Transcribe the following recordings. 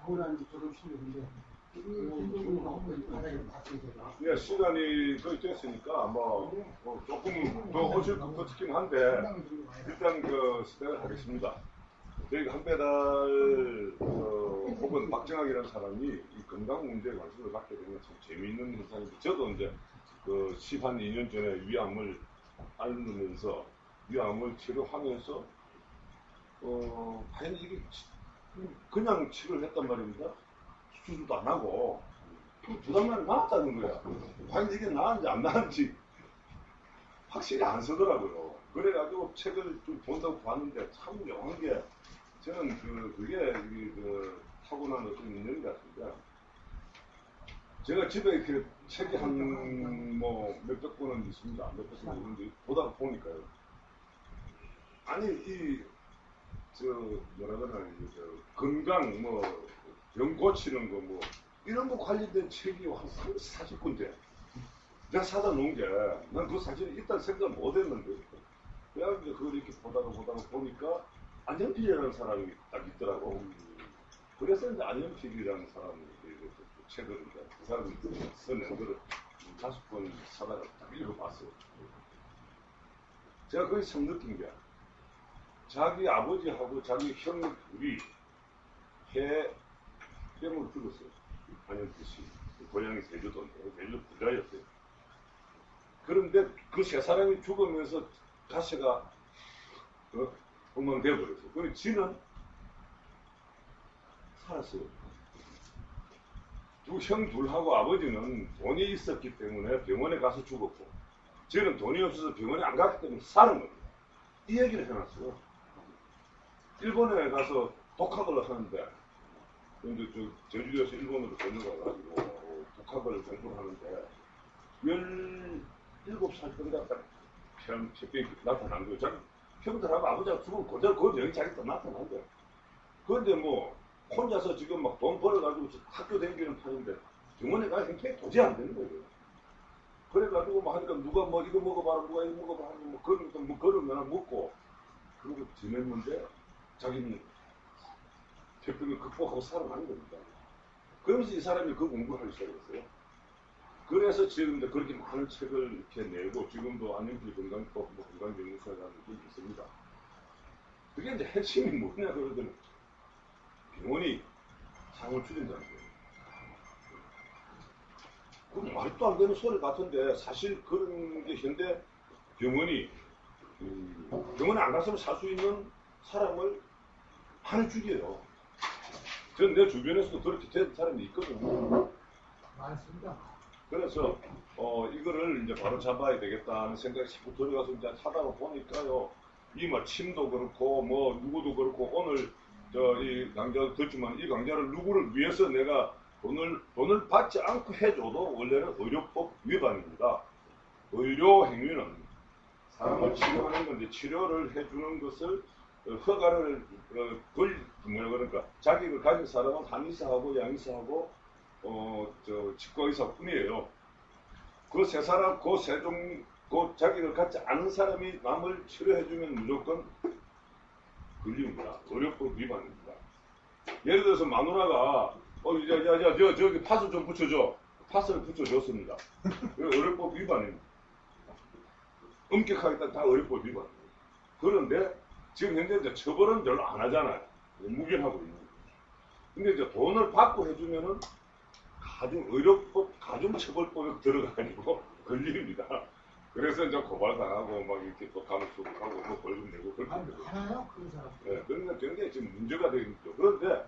아우라는 졸업식인데 예, 시간이 거의 됐으니까 뭐 조금 더 오실 것 같긴 한데 일단 그 시작을 하겠습니다. 저희가 한배달 혹은 박정학이라는 사람이 이 건강 문제에 관심을 갖게 되면 참 재미있는 현상인데 저도 이제 그 12년 전에 위암을 앓으면서 위암을 치료하면서 과연 이게 그냥 치료를 했단 말입니다. 수술도 안 하고 두 달 만에 나았다는 거야. 과연 이게 나았는지 안 나았는지 확실히 안 서더라고요. 그래가지고 책을 좀 본다고 봤는데 참 묘한 게 저는 그게 타고난 어떤 인연 같은데 제가 집에 이렇게 책이 한 몇백 권은 있습니다. 몇백 권은 있는데 보다 보니까요. 아니 뭐라 그러나 건강 병 고치는 거 이런 거 관련된 책이 한 30~40군데 내가 사다 놓은 게 난 그 사실은 일단 생각을 못 했는데 그래가지고 그걸 이렇게 보다가 보니까 안영필이라는 사람이 딱 있더라고. 그래서 이제 안영필이라는 사람이 책을 이제 그 사람이 써낸 거를 5권 사다가 딱 읽어봤어요. 제가 거기서 참 느낀 게 자기 아버지하고 자기 형 둘이 해병을 죽었어요. 안영필 씨. 고향이 제주도인데 제주도 부자였어요. 그런데 그 세 사람이 죽으면서 가세가 엉망되어버렸어요. 그런데 지는 살았어요. 형 둘하고 아버지는 돈이 있었기 때문에 병원에 가서 죽었고 지는 돈이 없어서 병원에 안 갔기 때문에 사는 겁니다. 이 얘기를 해놨어요. 일본에 가서 독학을 하는데 제주도에서 일본으로 건너가가지고 독학을 공부를 하는데 17살 때가 딱 새벽에 나타난 거죠. 형들하고 아버지가 죽은 그대로 그 병이 자기도 나타난 거예요. 그런데 혼자서 지금 막 돈 벌어가지고 학교 다니기는 하는데 병원에 갈 형편이 도저히 안 되는 거예요. 그래가지고 하니까 누가 이거 먹어봐라, 누가 이거 먹어봐라, 그러면 먹고 그러고 지냈는데 자기는 태평을 극복하고 살아나는 겁니다. 그러면서 이 사람이 그 공부를 하기 시작했어요. 그래서 지금 그렇게 많은 책을 이렇게 내고 지금도 안영필 건강법, 건강연구소라는 게 있습니다. 그게 이제 핵심이 뭐냐 그러더니 병원이 상을 줄인다는 거예요. 그 말도 안 되는 소리 같은데 사실 그런 게 현대 병원이 병원에 안 갔으면 살 수 있는 사람을 많이 죽여요. 전 내 주변에서도 그렇게 된 사람이 있거든요. 많습니다. 그래서 이거를 이제 바로 잡아야 되겠다는 생각이 자꾸 들어가서 이제 하다가 보니까요. 이 침도 그렇고 누구도 그렇고 오늘 이 강좌도 듣지만 이 강좌를 누구를 위해서 내가 돈을 받지 않고 해줘도 원래는 의료법 위반입니다. 의료 행위는 사람을 치료하는 건데 치료를 해주는 것을 허가를 그러니까 자격을 가진 사람은 한의사하고 양의사하고 치과의사뿐이에요. 그 세 사람, 그 자격을 갖지 않은 사람이 남을 치료해주면 무조건 걸립니다. 의료법 위반입니다. 예를 들어서 마누라가 저기 파스 좀 붙여줘. 파스를 붙여줬습니다. 의료법 위반입니다. 엄격하게 다 의료법 위반입니다. 그런데 지금 현재 이제 처벌은 별로 안 하잖아요. 무견하고 있는 거예요. 근데 이제 돈을 받고 해주면은 의료법 가중처벌법에 들어가가지고 걸립니다. 그래서 이제 고발당하고 이렇게 또 감옥수하고 벌금 내고 그렇게 되거든요. 하나요? 그 사람. 네, 그러니까 굉장히 지금 문제가 되고 있죠. 그런데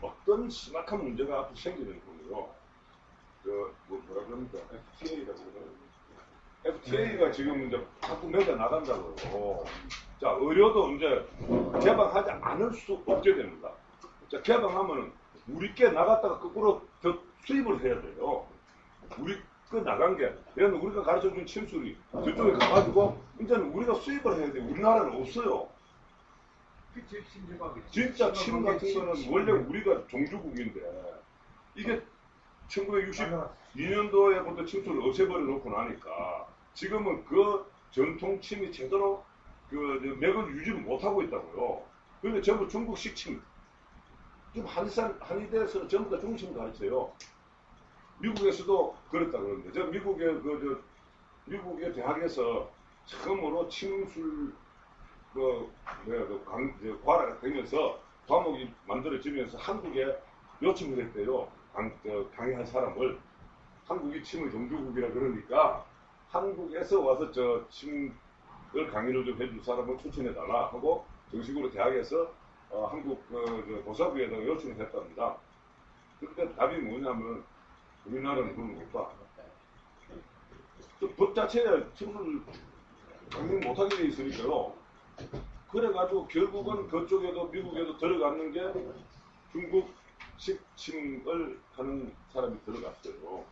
어떤 심각한 문제가 앞으로 생기는 거고요. 뭐라 그럽니까? FTA라고 그러나요? FTA가 지금 이제 자꾸 매겨 나간다고요. 자, 의료도 이제 개방하지 않을 수 없게 됩니다. 자, 개방하면은 우리께 나갔다가 거꾸로 더 수입을 해야 돼요. 우리 나간 게, 얘는 우리가 가르쳐준 침술이 저쪽에 가가지고 이제는 우리가 수입을 해야 돼요. 우리나라는 없어요. 진짜 침 같은 거는 원래 우리가 종주국인데 이게 1962년도에부터 침술을 없애버려 놓고 나니까 지금은 그 전통 침이 제대로 맥을 유지를 못하고 있다고요. 그런데 전부 중국식 침. 지금 한의대에서는 전부 다 중심을 가르쳐요. 미국에서도 그렇다 그러는데, 저 미국의 대학에서 처음으로 침술 과라가 되면서 과목이 만들어지면서 한국에 요청을 했대요. 강의한 사람을. 한국이 침의 종주국이라 그러니까 한국에서 와서 저 침을 강의를 좀 해줄 사람을 추천해달라 하고 정식으로 대학에서 한국 보사부에다가 요청을 했답니다. 그때 답이 뭐냐면 우리나라는 그런 거 없다. 법 자체에 침을 강의 못하게 돼 있으니까요. 그래가지고 결국은 그쪽에도 미국에도 들어갔는 게 중국식 침을 하는 사람이 들어갔어요.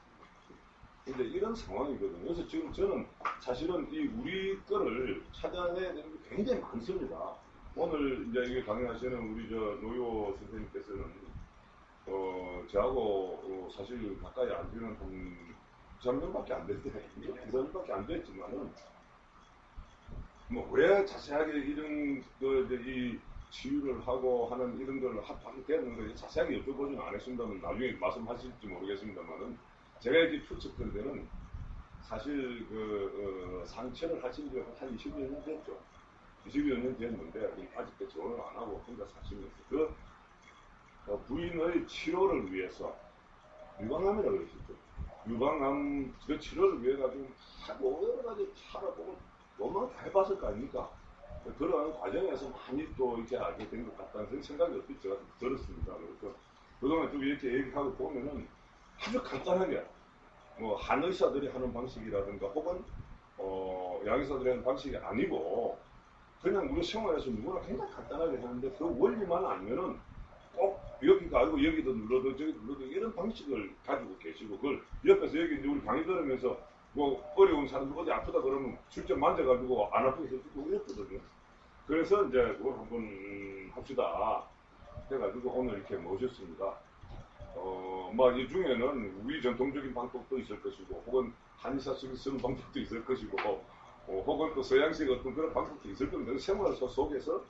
근데 이런 상황이거든요. 그래서 지금 저는 사실은 이 우리 거를 찾아내야 되는 게 굉장히 많습니다. 오늘 이제 이게 강의하시는 우리 저 노요 선생님께서는 저하고 사실 가까이 안 되는 한 2~3년밖에 안 됐는데 2~3년밖에 안 됐지만은 뭐 왜 자세하게 이런 이 치유를 하고 하는 이런 걸 하게 됐는데 자세하게 여쭤보지는 않았습니다만 나중에 말씀하실지 모르겠습니다만은 제가 이렇게 추측한 데는 사실 상처를 하신 지 한 20여 년 됐죠. 20여 년 됐는데 아직도 결혼을 안 하고 혼자 사시면서 그 부인의 치료를 위해서 유방암이라고 그러셨죠. 유방암 그 치료를 위해 가지고 하고 여러 가지 살아보고 너무 다 해봤을 거 아닙니까? 그러한 과정에서 많이 또 이렇게 알게 된 것 같다는 생각이 어떻게 제가 들었습니다. 그래서 그동안 좀 이렇게 얘기하고 보면은 아주 간단하게 뭐 한의사들이 하는 방식이라든가 혹은 양의사들이 하는 방식이 아니고 그냥 우리 생활에서 누구나 굉장히 간단하게 하는데 그 원리만 알면은 꼭 여기가 아니고 여기도 눌러도 저기 눌러도 이런 방식을 가지고 계시고 그걸 옆에서 여기 이제 우리 강의 들으면서 뭐 어려운 사람들 어디 아프다 그러면 직접 만져가지고 안 아프게 해주고 이랬거든요. 그래서 이제 그걸 한번 합시다 해가지고 오늘 이렇게 모셨습니다. 뭐 이 중에는 우리 전통적인 방법도 있을 것이고 혹은 한의사식이 쓰는 방법도 있을 것이고 혹은 또 서양식 어떤 그런 방법도 있을 겁니다. 생활 속에서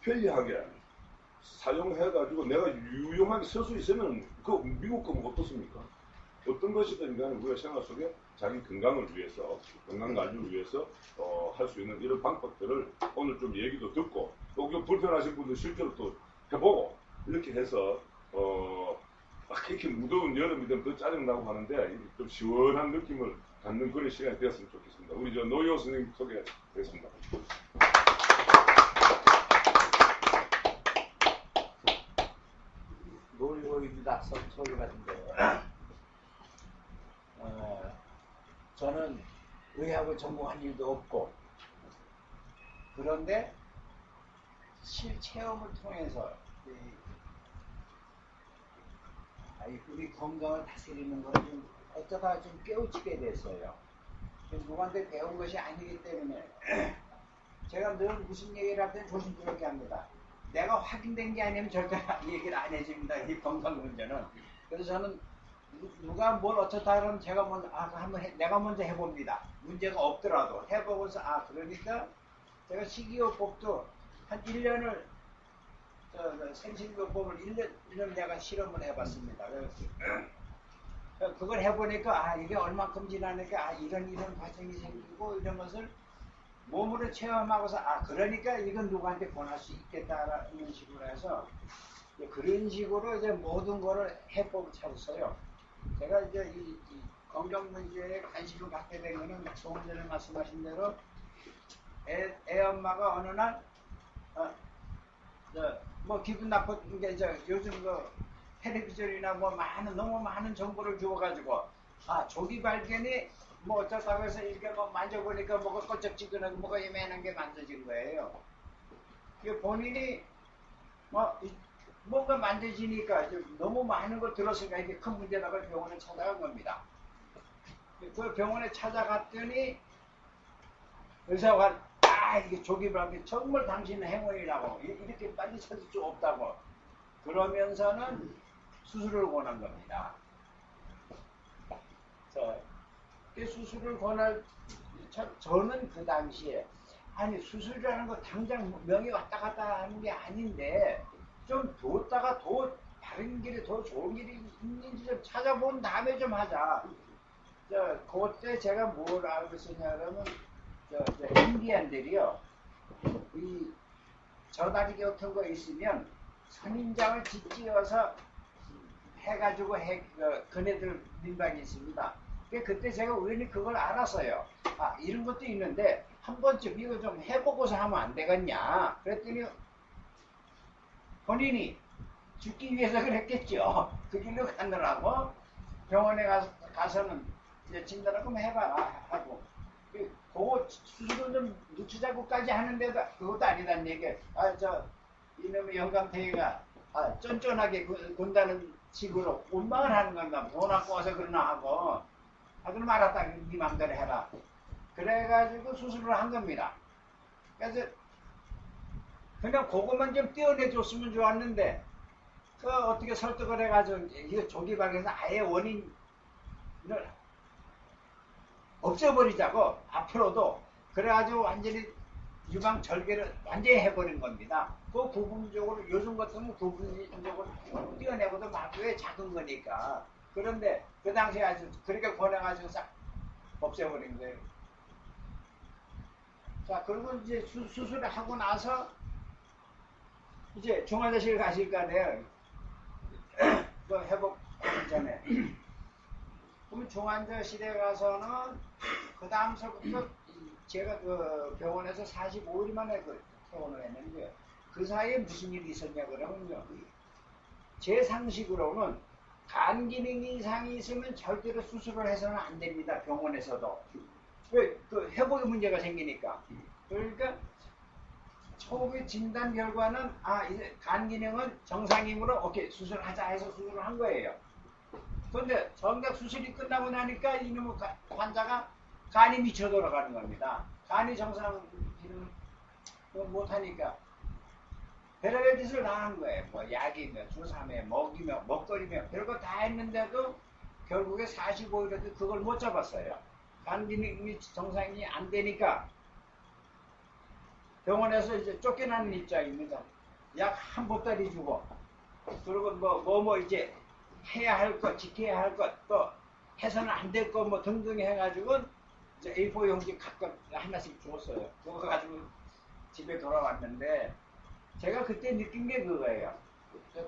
편리하게 사용해가지고 내가 유용하게 쓸 수 있으면 그 미국 거면 어떻습니까? 어떤 것이든 간에 우리가 생활 속에 자기 건강을 위해서, 건강 관리를 위해서 할 수 있는 이런 방법들을 오늘 좀 얘기도 듣고 또 불편하신 분들 실제로 또 해보고 이렇게 해서 이렇게 무더운 여름이든 더 짜증나고 하는데 좀 시원한 느낌을 갖는 그런 시간이 되었으면 좋겠습니다. 우리 저 노요 선생님 소개했습니다. 노요입니다. 소리 같은데. 저는 의학을 전공한 일도 없고 그런데 실체험을 통해서 우리 건강을 다스리는 걸 좀 어쩌다 좀 깨우치게 됐어요. 누구한테 배운 것이 아니기 때문에 제가 늘 무슨 얘기를 할 때 조심스럽게 합니다. 내가 확인된 게 아니면 절대 얘기를 안 해줍니다. 이 건강 문제는. 그래서 저는 누가 뭘 어쩌다 그러면 제가 먼저 내가 먼저 해봅니다. 문제가 없더라도 해보고서 그러니까 제가 식이요법도 한 1년을 생식요법을 1년 내가 실험을 해봤습니다. 그걸 해보니까 이게 얼만큼 지나니까 이런 과정이 생기고 이런 것을 몸으로 체험하고서 그러니까 이건 누구한테 권할 수 있겠다라는 식으로 해서 그런 식으로 이제 모든 거를 해법을 찾았어요. 제가 이제 이 건강 문제에 관심을 갖게 된 거는 조금 전에 말씀하신 대로 애 엄마가 어느 날 뭐 기분 나쁜 게 요즘 텔레비전이나 뭐 너무 많은 정보를 주어가지고 조기 발견이 뭐 어쩌다고 해서 이렇게 뭐 만져보니까 뭐가 껄쩍지근하고 뭐가 예민한 게 만져진 거예요. 본인이 뭔가 만져지니까 너무 많은 걸 들었으니까 이게 큰 문제라고 병원에 찾아간 겁니다. 그 병원에 찾아갔더니 의사가 이게 조기 발견 정말 당신은 행운이라고 이렇게 빨리 찾을 수 없다고 그러면서는 수술을 권한 겁니다. 수술을 권할 저는 그 당시에 수술이라는 거 당장 명이 왔다 갔다 하는 게 아닌데 좀 뒀다가 다른 길이 더 좋은 길이 있는지 좀 찾아본 다음에 좀 하자. 그때 제가 뭘 알고 있었냐 그러면 인디안들이요. 이 저다리 같은 거 있으면 선인장을 짓지어서 해가지고 그네들 민방이 있습니다. 그때 제가 우연히 그걸 알았어요. 아, 이런 것도 있는데 한 번쯤 이거 좀 해보고서 하면 안 되겠냐. 그랬더니 본인이 죽기 위해서 그랬겠죠. 그 길로 가느라고 병원에 가서는 이제 진단을 좀 해봐라 하고 그거 수술을 좀 늦추자고까지 하는데도 그것도 아니란 얘기. 이놈의 영감탱이가 쫀쫀하게 군다는 식으로 원망을 하는 건가. 돈 아까워서 그러나 하고 그럼 알았다. 네 맘대로 해라. 그래가지고 수술을 한 겁니다. 그래서 그냥 그것만 좀 떼어내줬으면 좋았는데 어떻게 설득을 해가지고 이거 조기발견해서 아예 원인을 없애버리자고 앞으로도 그래가지고 완전히 유방 절개를 완전히 해버린 겁니다. 그 부분적으로 요즘 같으면 부분적으로 떼어내고도 마구에 작은 거니까. 그런데 그 당시에 아주 그렇게 권해가지고 싹 없애버린 거예요. 자, 그리고 이제 수술을 하고 나서 이제 중환자실 가실 거 아니에요. 그 회복하기 전에. 그럼 중환자실에 가서는 그 다음서부터 제가 그 병원에서 45일 만에 퇴원을 했는데 그 사이에 무슨 일이 있었냐 그러면요. 제 상식으로는 간 기능 이상이 있으면 절대로 수술을 해서는 안 됩니다. 병원에서도. 왜? 그 회복의 문제가 생기니까. 그러니까 처음에 진단 결과는 이제 간 기능은 정상이므로 오케이 수술하자 해서 수술을 한 거예요. 그런데 정작 수술이 끝나고 나니까 이놈의 환자가 간이 미쳐 돌아가는 겁니다. 간이 정상 기능 못하니까 별의별 짓을 다 한 거예요. 뭐 약이며 주사며 먹이며 먹거리며 별거 다 했는데도 결국에 45일에도 그걸 못 잡았어요. 간 기능이 정상이 안 되니까 병원에서 이제 쫓겨나는 입장입니다. 약 한 보따리 주고 그리고 뭐 이제 해야 할 것, 지켜야 할 것, 또 해서는 안 될 것 뭐 등등 해가지고 이제 A4 용지 각각 하나씩 줬어요. 그거 가지고 집에 돌아왔는데 제가 그때 느낀 게 그거예요.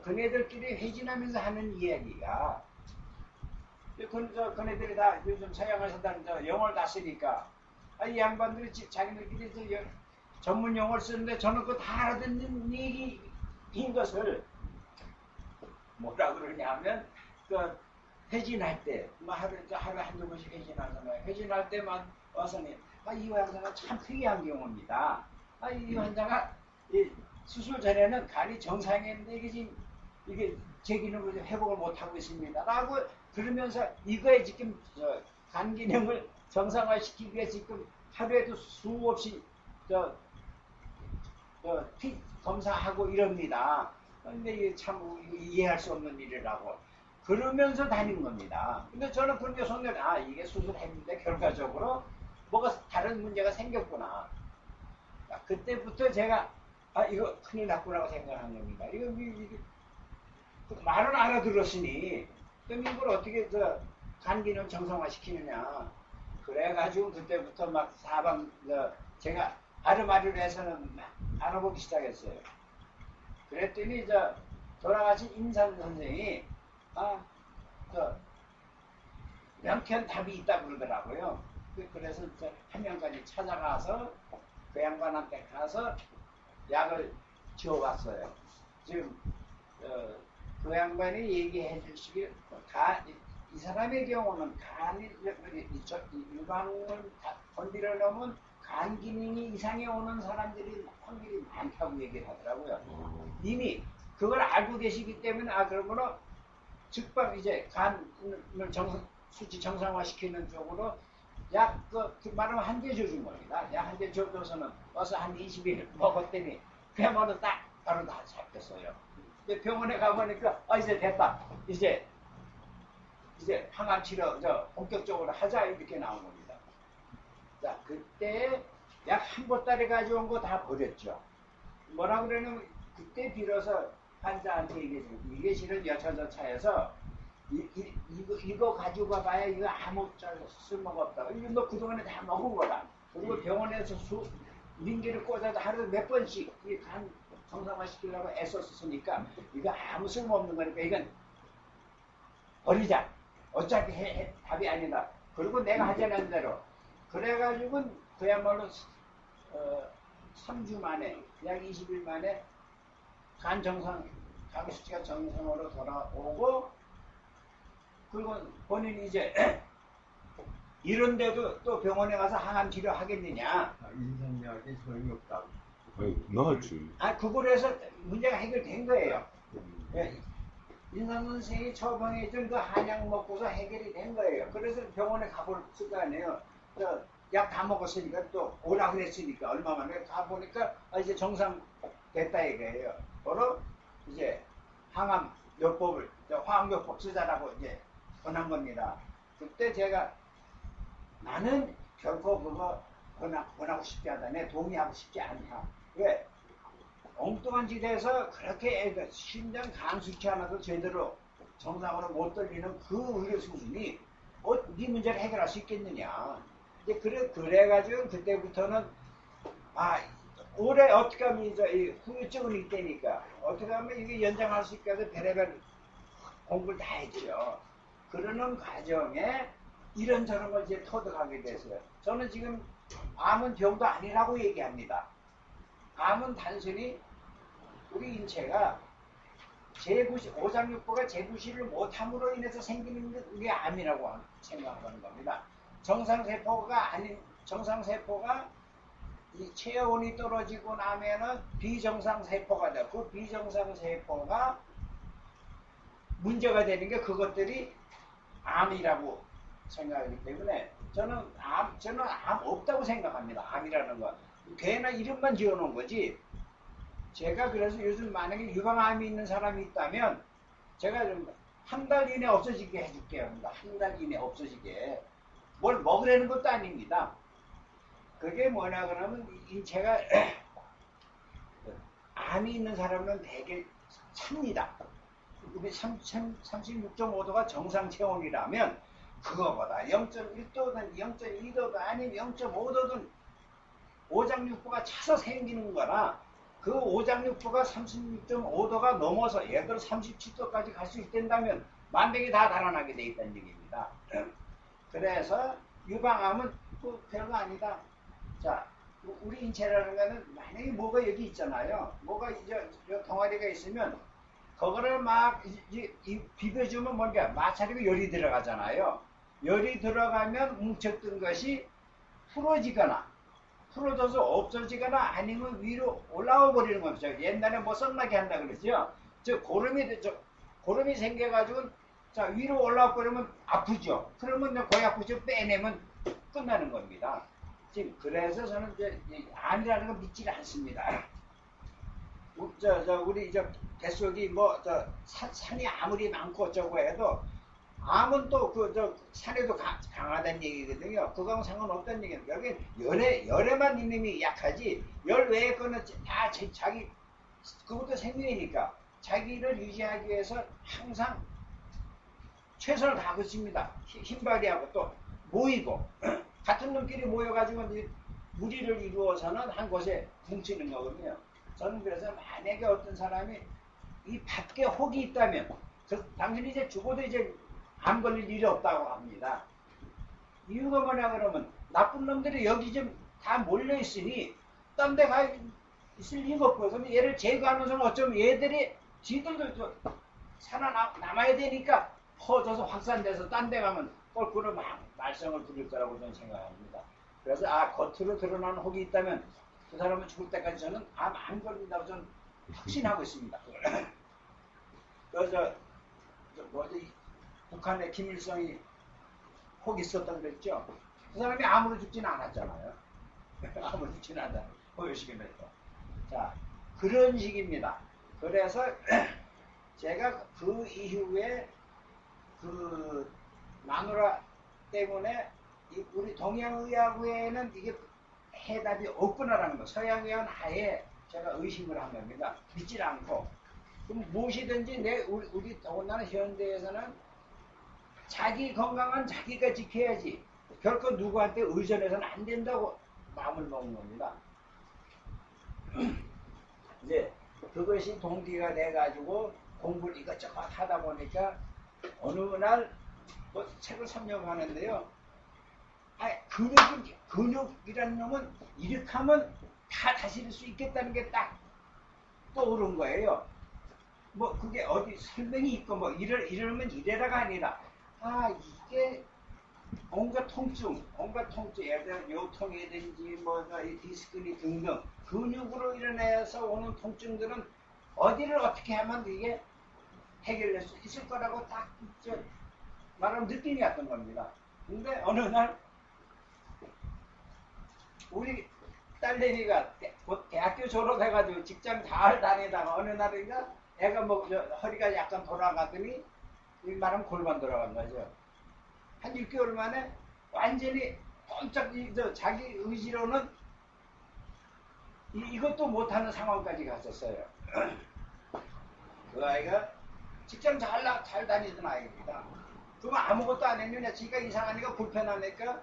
그네들끼리 회진하면서 하는 이야기가 그네들이 다 요즘 서양에서 영어를 다 쓰니까 이 양반들이 자기들끼리 전문 용어를 쓰는데 저는 그거 다 알아듣는 얘기인 것을 뭐라 그러냐 하면 회진할 때 하루에 한두 번씩 회진하잖아요. 회진할 때만 와서는 이 환자가 참 특이한 경우입니다. 이 환자가 수술 전에는 간이 정상이었는데 이게 제 기능으로 회복을 못하고 있습니다. 라고 그러면서 이거에 지금 간 기능을 정상화시키기 위해 지금 하루에도 수없이 피 검사하고 이럽니다. 근데 이게 참 이해할 수 없는 일이라고 그러면서 다닌 겁니다. 근데 저는 그렇게 손을 이게 수술했는데 결과적으로 뭐가 다른 문제가 생겼구나. 그때부터 제가 이거 큰일 났구나고 생각한 겁니다. 이거 말은 알아들었으니 그럼 이걸 어떻게 간 기능 정상화시키느냐. 그래가지고 그때부터 막 사방 제가 아르마리로 해서는 알아보기 시작했어요. 그랬더니 돌아가신 임산 선생이 명쾌한 답이 있다 그러더라고요. 그래서 한 명까지 찾아가서 그 양반한테 가서 약을 지어봤어요. 지금 그 양반이 얘기해 주시길 이 사람의 경우는 간이 유방을 건드려 놓으면 간 기능이 이상해 오는 사람들이 확률이 많다고 얘기를 하더라고요. 이미 그걸 알고 계시기 때문에 그러면은 즉각 이제 간을 수치 정상화시키는 쪽으로 약 말하면 한 개 줘준 겁니다. 약 한 개 줘줘서는 와서 한 20일 먹었더니 그야말로 바로 다 잡혔어요. 근데 병원에 가보니까 이제 됐다. 이제 항암 치료 본격적으로 하자 이렇게 나온 겁니다. 자, 그때 약 한 보따리 가져온 거 다 버렸죠. 뭐라 그러냐면 그때 빌어서 환자한테 얘기해주고 이게 실은 여차저차해서 이거 가지고 가봐야 이거 아무 쓸모가 없다. 이거 너 그동안에 다 먹은 거다. 그리고 병원에서 링기를 꽂아도 하루에 몇 번씩 이 간 정상화 시키려고 애썼으니까 이거 아무 쓸모없는 거니까 이건 버리자. 어차피 답이 아니다. 그리고 내가 하자는 대로 그래가지고 그야말로 3주 만에 약 20일 만에 간 수치가 정상으로 돌아오고 그리고 본인이 이제 이런데도 또 병원에 가서 항암 치료 하겠느냐? 인상약에 소용이 없다고. 나았지. 그걸 해서 문제가 해결된 거예요. 인상 선생이 처방해준 그 한약 먹고서 해결이 된 거예요. 그래서 병원에 가볼 수가 아니에요. 약 다 먹었으니까 또 오라 그랬으니까 얼마 만에 가보니까 이제 정상 됐다 이거예요. 바로 이제 항암 요법을 화학요법 쓰자라고 이제 권한 겁니다. 그때 제가 나는 결코 그거 권하고 싶지 않다. 내 동의하고 싶지 않다. 왜? 엉뚱한 짓에서 그렇게 심장 간 수치 하나도 제대로 정상으로 못 돌리는 그 의료 수준이 네 문제를 해결할 수 있겠느냐. 이제 그래가지고 그때부터는 올해 어떻게 하면 이제 후유증은 있다니까 어떻게 하면 이게 연장할 수 있게 해서 별의별 공부를 다 했죠. 그러는 과정에 이런저런 걸 이제 터득하게 됐어요. 저는 지금 암은 병도 아니라고 얘기합니다. 암은 단순히 우리 인체가 오장육부가 재구시를 못함으로 인해서 생기는 게 암이라고 생각하는 겁니다. 정상세포가 이 체온이 떨어지고 나면은 비정상세포가 돼요. 그 비정상세포가 문제가 되는 게 그것들이 암이라고 생각하기 때문에 저는 암 없다고 생각합니다. 암이라는 건. 괜한 이름만 지어놓은 거지. 제가 그래서 요즘 만약에 유방암이 있는 사람이 있다면 제가 한 달 이내 없어지게 해줄게요. 한 달 이내 없어지게. 뭘 먹으라는 것도 아닙니다. 그게 뭐냐 그러면 인체가 암이 있는 사람은 되게 찹니다. 우리 36.5도가 정상 체온이라면 그거보다 0.1도든 0.2도든 아니면 0.5도든 오장육부가 차서 생기는 거라 그 오장육부가 36.5도가 넘어서 예를 들어 37도까지 갈 수 있다면 만병이 다 달아나게 돼 있다는 얘기입니다. 그래서 유방암은 또 별거 아니다. 자, 우리 인체라는 거는 만약에 뭐가 여기 있잖아요. 뭐가 이제 덩어리가 있으면 그거를 막 비벼주면 뭔가 마찰이고 열이 들어가잖아요. 열이 들어가면 뭉쳤던 것이 풀어져서 없어지거나 아니면 위로 올라와 버리는 겁니다. 옛날에 뭐 썰나게 한다 그랬죠. 고름이 생겨가지고 자 위로 올라와 버리면 아프죠. 그러면 고약부터 빼내면 끝나는 겁니다. 지금 그래서 저는 이제 암이라는 거 믿지 않습니다. 우리 뱃속이 산이 아무리 많고 어쩌고 해도 암은 또 산에도 강하다는 얘기거든요. 그거하고 상관없다는 얘기입니다. 여기 열에만 이놈이 약하지 열 외의 거는 다 자기 그것도 생명이니까 자기를 유지하기 위해서 항상 최선을 다하고 있습니다. 힘발휘하고 또 모이고 같은 놈끼리 모여가지고 무리를 이루어서는 한 곳에 뭉치는 거거든요. 저는 그래서 만약에 어떤 사람이 이 밖에 혹이 있다면 당신이 이제 죽어도 이제 암 걸릴 일이 없다고 합니다. 이유가 뭐냐 그러면 나쁜 놈들이 여기 좀 다 몰려 있으니 딴 데 가 있을 리가 없고요. 그럼 얘를 제거하면서는 어쩌면 얘들이 지들도 살아남아야 되니까 퍼져서 확산돼서 딴 데 가면 꼴꾸로 막 말썽을 부릴 거라고 저는 생각합니다. 그래서 겉으로 드러나는 혹이 있다면 그 사람은 죽을 때까지 저는 암 안 걸린다고 저는 확신하고 있습니다. 그래서 북한에 김일성이 혹 있었던 거 있죠? 그 사람이 암으로 죽지는 않았잖아요. 암으로 죽지는 않았잖아요. 호요식이면서. 자, 그런 식입니다. 그래서 제가 그 이후에 그 마누라 때문에 우리 동양의학에는 이게 해답이 없구나라는 거. 서양의학은 아예 제가 의심을 한 겁니다. 믿질 않고. 그럼 무엇이든지 우리 더군다나 현대에서는 자기 건강은 자기가 지켜야지. 결코 누구한테 의존해서는 안 된다고 마음을 먹는 겁니다. 이제 그것이 동기가 돼가지고 공부를 이것저것 하다 보니까 어느 날 뭐 책을 섭렵하는데요. 근육이라는 놈은 이렇게 하면 다 다스릴 수 있겠다는 게 딱 떠오른 거예요. 뭐 그게 어디 설명이 있고 뭐 이러면 이래라가 아니라 이게 온갖 통증, 예를 들어 요통이든지 뭐 이 디스크니 등등 근육으로 일어나서 오는 통증들은 어디를 어떻게 하면 이게 해결될 수 있을 거라고 딱 말하면 느낌이 왔던 겁니다. 근데 어느 날 우리 딸내미가 곧 대학교 졸업해가지고 직장 잘 다니다가 어느 날인가 애가 뭐 허리가 약간 돌아가더니 이 말하면 골반 돌아간 거죠. 한 6개월 만에 완전히 꼼짝 자기 의지로는 이것도 못하는 상황까지 갔었어요. 그 아이가 직장 잘 다니던 아이입니다. 그럼 아무것도 안 했느냐? 지가 이상하니까 불편하니까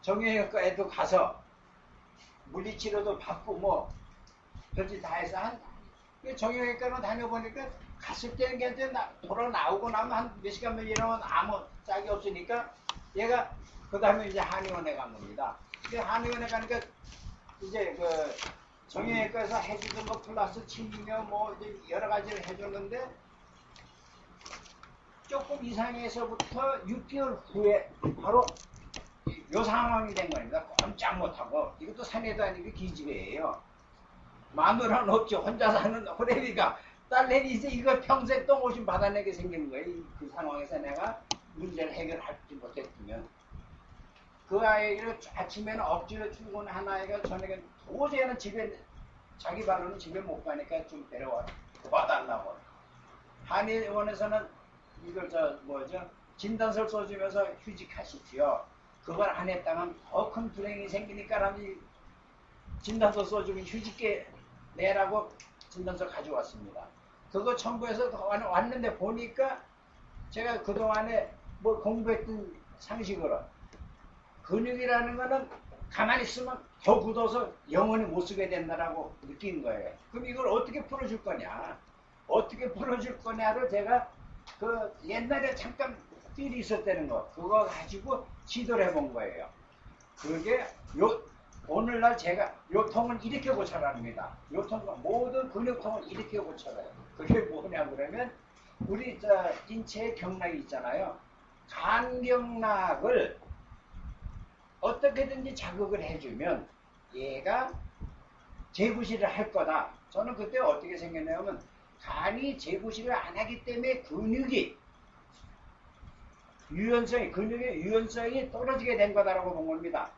정형외과 애도 가서 물리치료도 받고 뭐 별짓 다 해서 정형외과로 다녀보니까 갔을 때는 괜찮아. 돌아 나오고 나면 한 몇 시간 이러면 아무 짝이 없으니까 얘가 그 다음에 이제 한의원에 간 겁니다. 한의원에 가니까 이제 그 정형외과에서 해주던 거 플러스 치료 뭐 이제 여러 가지를 해줬는데 조금 이상해서부터 6개월 후에 바로 요 상황이 된 겁니다. 꼼짝 못하고 이것도 사내도 아니고 기집애예요. 마누라는 없죠. 혼자 사는 호래비가 딸내미 이제 이거 평생 똥오줌 받아내게 생기는 거예요. 그 상황에서 내가 문제를 해결하지 못했으면 그 아이를 아침에는 억지로 출근한 아이가 저녁에 도저히는 집에 자기 발로는 집에 못 가니까 좀 데려와 도와달라고. 한의원에서는 이걸 진단서를 써주면서 휴직하십시오. 그걸 안 했다면 더 큰 불행이 생기니까 진단서 써주면 휴직계 내라고 진단서 가져왔습니다. 그거 첨부해서 왔는데 보니까 제가 그동안에 뭐 공부했던 상식으로 근육이라는 거는 가만히 있으면 더 굳어서 영원히 못 쓰게 된다라고 느낀 거예요. 그럼 이걸 어떻게 풀어줄 거냐? 어떻게 풀어줄 거냐를 제가 그 옛날에 잠깐 삘이 있었다는 거 그거 가지고 시도를 해본 거예요. 그게 오늘날 제가 요통은 이렇게 고쳐랍니다. 모든 근육통은 이렇게 고쳐요. 그게 뭐냐 그러면 우리 인체의 경락이 있잖아요. 간경락을 어떻게든지 자극을 해주면 얘가 재구실을 할 거다. 저는 그때 어떻게 생겼냐면 간이 재구실을 안 하기 때문에 근육의 유연성이 떨어지게 된 거다라고 본 겁니다.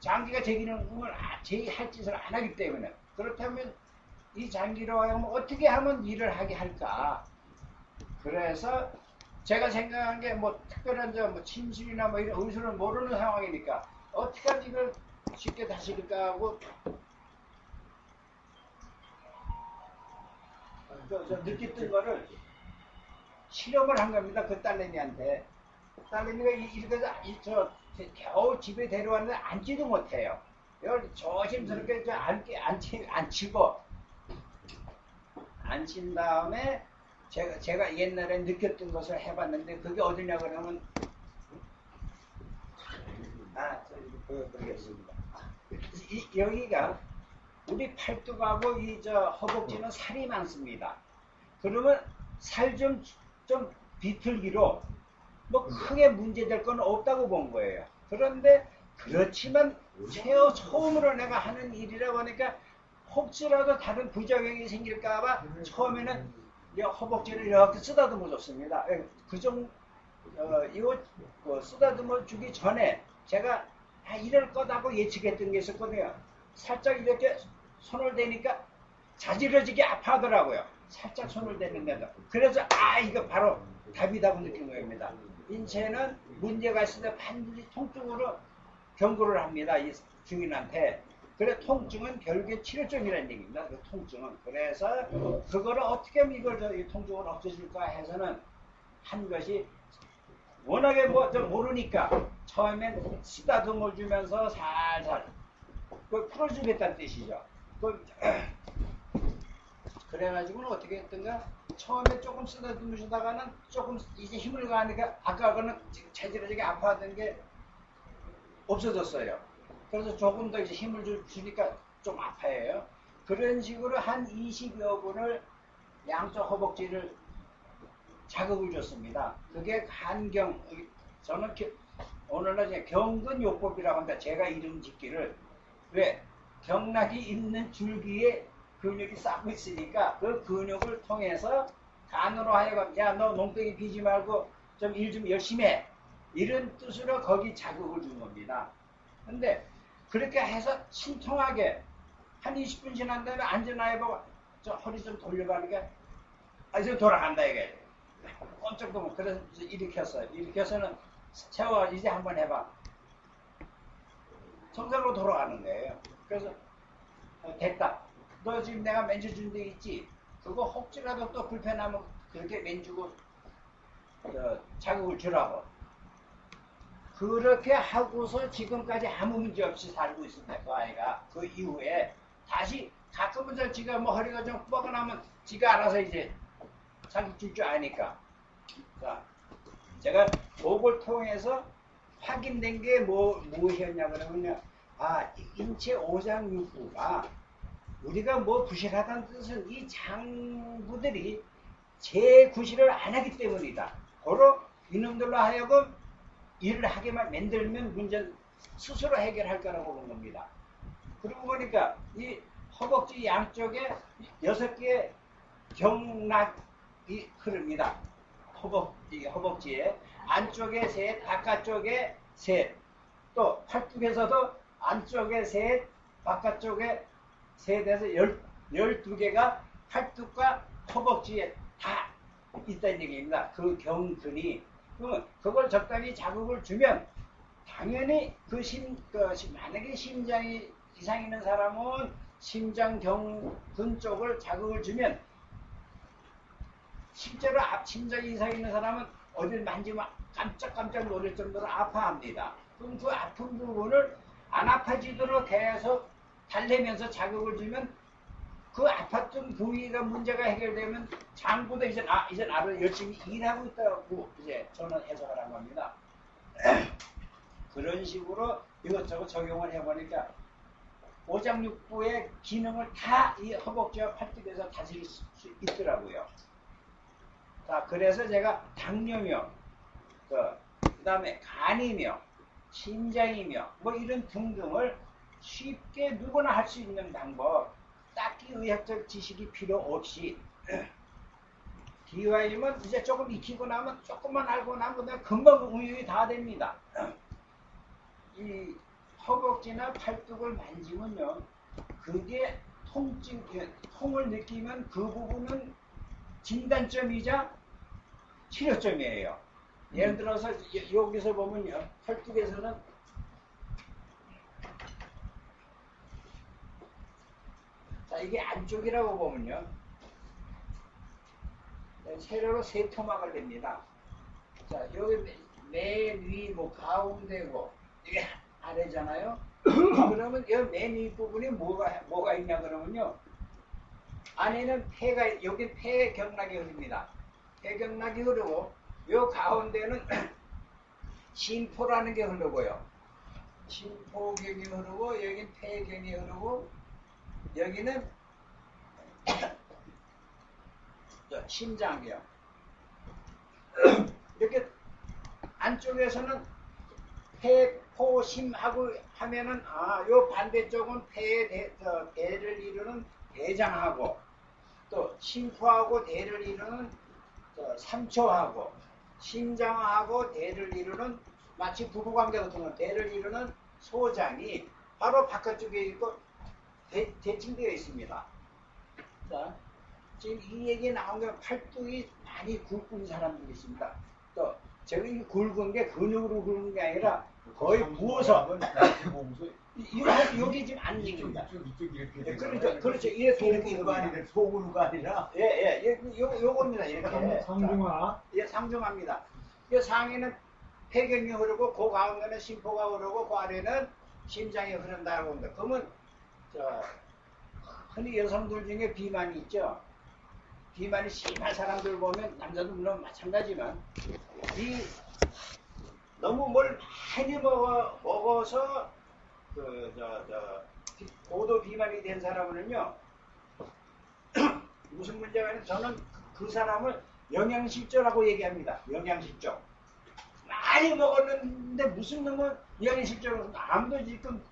장기가 제 기능을 할 짓을 안 하기 때문에. 그렇다면 이 장기로 하여금 어떻게 하면 일을 하게 할까? 그래서 제가 생각한 게 뭐 특별한 뭐 침실이나 뭐 이런 의술을 모르는 상황이니까 어떻게 하면 이걸 쉽게 다스릴까 하고 느꼈던 거를 실험을 한 겁니다. 그 딸내미한테. 딸내미가 이렇게 겨우 집에 데려왔는데 앉지도 못해요. 이걸 조심스럽게 앉히고 앉힌 다음에 제가 옛날에 느꼈던 것을 해봤는데 그게 어디냐 그러면 보여드리겠습니다. 여기가 우리 팔뚝하고 허벅지는 살이 많습니다. 그러면 살 좀 비틀기로 뭐 크게 문제될 건 없다고 본 거예요. 그런데 그렇지만 처음으로 내가 하는 일이라고 하니까 혹시라도 다른 부작용이 생길까봐 처음에는 허벅지를 이렇게 쓰다듬어 줬습니다. 이거 쓰다듬어 주기 전에 제가 이럴 거다고 예측했던 게 있었거든요. 살짝 이렇게 손을 대니까 자지러지게 아파하더라고요. 살짝 손을 대는데도. 그래서 이거 바로 답이다고 느낀 겁니다. 인체는 문제가 있을 때 반드시 통증으로 경고를 합니다. 이 주인한테. 그래 통증은 결국에 치료점이라는 얘기입니다. 그 통증은. 그래서 그거를 어떻게 하면 이걸 이 통증을 없애줄까 해서는 한 것이 워낙에 뭐 좀 모르니까 처음엔 쓰다듬어 주면서 살살 그 풀어주겠다는 뜻이죠. 그래가지고는 어떻게 했던가 처음에 조금 쓰다듬으시다가는 조금 이제 힘을 가하니까 아까는 체질적이 아파하던 게 없어졌어요. 그래서 조금 더 이제 힘을 주니까 좀 아파해요. 그런 식으로 한 20여 분을 양쪽 허벅지를 자극을 줬습니다. 그게 간경, 저는 오늘날 이제 경근요법이라고 합니다. 제가 이름 짓기를. 왜? 경락이 있는 줄기에 근육이 쌓고 있으니까 그 근육을 통해서 간으로 하여금 야 너 농땡이 피지 말고 좀 일 좀 열심히 해. 이런 뜻으로 거기 자극을 준 겁니다. 근데 그렇게 해서 신통하게 한 20분 지난 다음에 앉아나 해보고 저 허리 좀 돌려가니까 이제 돌아간다 이게. 꼼짝도 못. 그래서 일으켰어요. 일으켜서는 채워 이제 한번 해봐. 정상으로 돌아가는 거예요. 그래서 됐다. 너 지금 내가 맨주준 데 있지? 그거 혹시라도 또 불편하면 그렇게 맨주고 자극을 주라고. 그렇게 하고서 지금까지 아무 문제 없이 살고 있습니다. 그 아이가. 그 이후에 다시 가끔은 지가 뭐 허리가 좀 뻐근하면 지가 알아서 이제 자극 줄 줄 아니까. 자, 제가 그걸 통해서 확인된 게 무엇이었냐 그러면요. 아, 인체 오장육부가 우리가 뭐 부실하다는 뜻은 이 장부들이 재구실을 안 하기 때문이다. 고로 이놈들로 하여금 일을 하게만 만들면 문제는 스스로 해결할 거라고 보는 겁니다. 그러고 보니까 이 허벅지 양쪽에 6개의 경락이 흐릅니다. 허벅지에 안쪽에 셋, 바깥쪽에 셋, 또 팔뚝에서도 안쪽에 셋, 바깥쪽에 셋에서 12개가 팔뚝과 허벅지에 다 있다는 얘기입니다. 그 경근이. 그러면 그걸 적당히 자극을 주면 당연히 만약에 심장이 이상 있는 사람은 심장 경근 쪽을 자극을 주면 실제로 심장이 이상 있는 사람은 어딜 만지면 깜짝깜짝 놀랄 정도로 아파합니다. 그럼 그 아픈 부분을 안 아파지도록 계속 달래면서 자극을 주면 그 아팠던 부위가 문제가 해결되면 장부도 이제 나를 열심히 일하고 있다고 이제 저는 해석을 한 겁니다. 그런 식으로 이것저것 적용을 해보니까 오장육부의 기능을 다 이 허벅지와 팔뚝에서 다스릴 수 있더라고요. 자, 그래서 제가 당뇨며, 그 다음에 간이며, 심장이며, 뭐 이런 등등을 쉽게 누구나 할 수 있는 방법, 딱히 의학적 지식이 필요 없이 DIM은 이제 조금 익히고 나면 조금만 알고 나면 금방 응용이 다 됩니다. 이 허벅지나 팔뚝을 만지면요, 그게 통을 느끼면 그 부분은 진단점이자 치료점이에요. 예를 들어서 여기서 보면요, 팔뚝에서는 자, 이게 안쪽이라고 보면요, 세로로 세 토막을 냅니다. 자, 여기 맨 위, 뭐 가운데고 이게 아래잖아요. 그러면 이 맨 위 부분이 뭐가 있냐 그러면요, 안에는 폐가, 여기 폐경락이 흐릅니다. 폐경락이 흐르고 요 가운데는 심포라는 게 흐르고요. 심포경이 흐르고 여긴 폐경이 흐르고 여기는 심장경. 이렇게 안쪽에서는 폐포심하고 하면은 요 반대쪽은 대를 이루는 대장하고 또 심포하고 대를 이루는 삼초하고 심장하고 대를 이루는 마치 부부관계 같은 거 대를 이루는 소장이 바로 바깥쪽에 있고 대칭되어 있습니다. 자, 지금 이 얘기 나온 게 팔뚝이 많이 굵은 사람들이 있습니다. 또 제가 이 굵은 게 근육으로 굵은 게 아니라 거의 부어서 여기 지금 안 익습니다. 이쪽 이렇게. 예, 그렇죠. 이렇게 소구가 아니라 소구가 아니라. 예. 요겁니다. 이렇게. 상중하. 예, 상중합니다. 이 상에는 폐경이 흐르고 그 가운데는 심포가 흐르고 그 아래는 심장이 흐른다고 합니다. 그러면 흔히 여성들 중에 비만이 있죠. 비만이 심한 사람들 보면 남자도 물론 마찬가지지만 너무 뭘 많이 먹어서 고도 비만이 된 사람은요 무슨 문제가 있는 저는 그 사람을 영양실조라고 얘기합니다. 영양실조. 많이 먹었는데 무슨 놈은 영양실조로 아무도 지금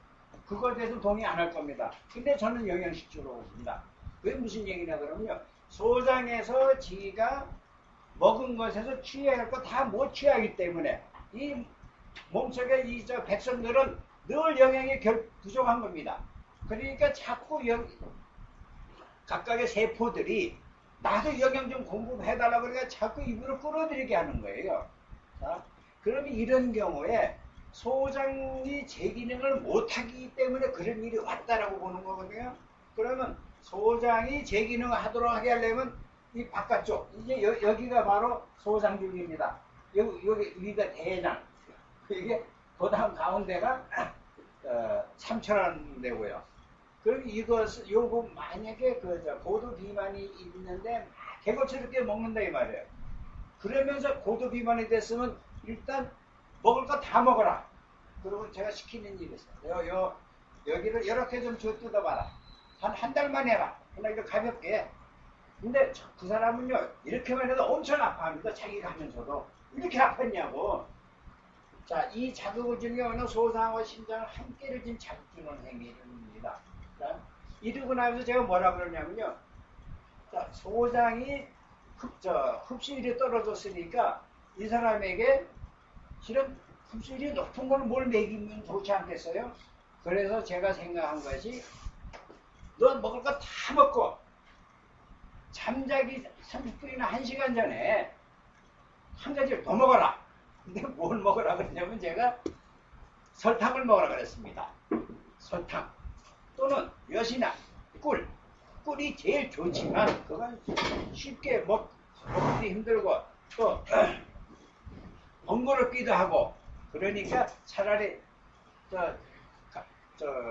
그거에 대해서 동의 안 할 겁니다. 근데 저는 영양실조라고 봅니다. 그게 무슨 얘기냐 그러면요. 소장에서 지가 먹은 것에서 취해야 할 거 다 못 취하기 때문에 이 몸속에 백성들은 늘 영양이 부족한 겁니다. 그러니까 자꾸 각각의 세포들이 나도 영양 좀 공급해달라고 그러니까 자꾸 입으로 끌어들이게 하는 거예요. 자, 그러면 이런 경우에 소장이 제 기능을 못하기 때문에 그런 일이 왔다라고 보는 거거든요. 그러면 소장이 제 기능을 하도록 하게 하려면 이 바깥쪽, 이제 여기가 바로 소장줄기입니다. 여기 위가 대장. 이게 그 다음 가운데가 삼천한 데고요. 그럼 요거 만약에 고도 비만이 있는데 개고추럽게 먹는다 이 말이에요. 그러면서 고도 비만이 됐으면 일단 먹을 거 다 먹어라. 그리고 제가 시키는 일이 있어요. 여기를 이렇게 좀 뜯어봐라. 한 달만 해봐. 그냥 이거 가볍게. 근데 그 사람은요 이렇게만 해도 엄청 아파합니다. 자기가 하면서도 이렇게 아팠냐고. 자, 이 자극을 주는 경우는 소장과 심장을 함께를 지금 자극주는 행위입니다. 자, 이러고 나면서 제가 뭐라 그러냐면요. 자, 소장이 흡수율이 떨어졌으니까 이 사람에게 실은 흡수율이 높은 걸 뭘 먹이면 좋지 않겠어요? 그래서 제가 생각한 것이 너 먹을 거 다 먹고 잠자기 30분이나 1시간 전에 한 가지를 더 먹어라. 근데 뭘 먹으라 그러냐면 제가 설탕을 먹으라 그랬습니다. 설탕 또는 엿이나 꿀이 제일 좋지만 그건 쉽게 먹기 힘들고 또 번거롭기도 하고 그러니까 차라리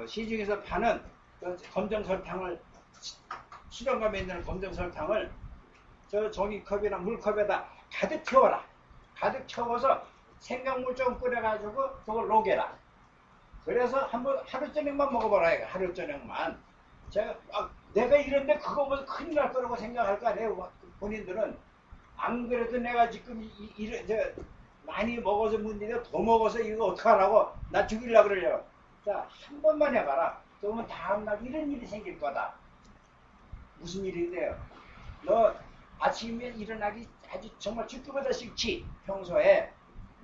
시중에서 파는 검정 설탕을 수정감에 있는 검정 설탕을 종이컵이나 물컵에다 가득 채워라. 가득 채워서 생강물 좀 끓여가지고 그걸 녹여라. 그래서 한번 하루 저녁만 먹어봐라. 이거. 하루 저녁만. 내가 이런데 그거 뭐 큰일 날 거라고 생각할 거 아니에요. 본인들은 안 그래도 내가 지금 많이 먹어서 문제인데 더 먹어서 이거 어떡하라고 나 죽이려고 그러려고. 자, 한 번만 해봐라. 그러면 다음날 이런 일이 생길 거다. 무슨 일인데요? 너 아침에 일어나기 아주 정말 죽기보다 싫지. 평소에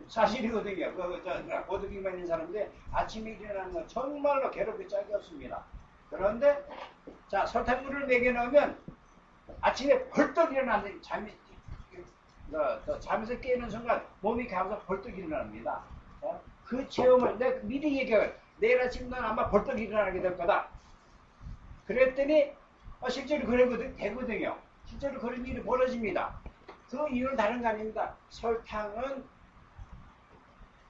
사실이거든요. 고도 비만 있는 사람인데 아침에 일어나는 건 정말로 괴롭기 짝이 없습니다. 그런데 자, 설탕물을 먹여놓으면 아침에 벌떡 일어나는 잠에서 깨는 순간 몸이 가면서 벌떡 일어납니다. 그 체험을 내가 미리 얘기해요. 내일 아침 넌 아마 벌떡 일어나게 될 거다. 그랬더니 실제로 되거든요. 실제로 그런 일이 벌어집니다. 그 이유는 다른 거 아닙니다. 설탕은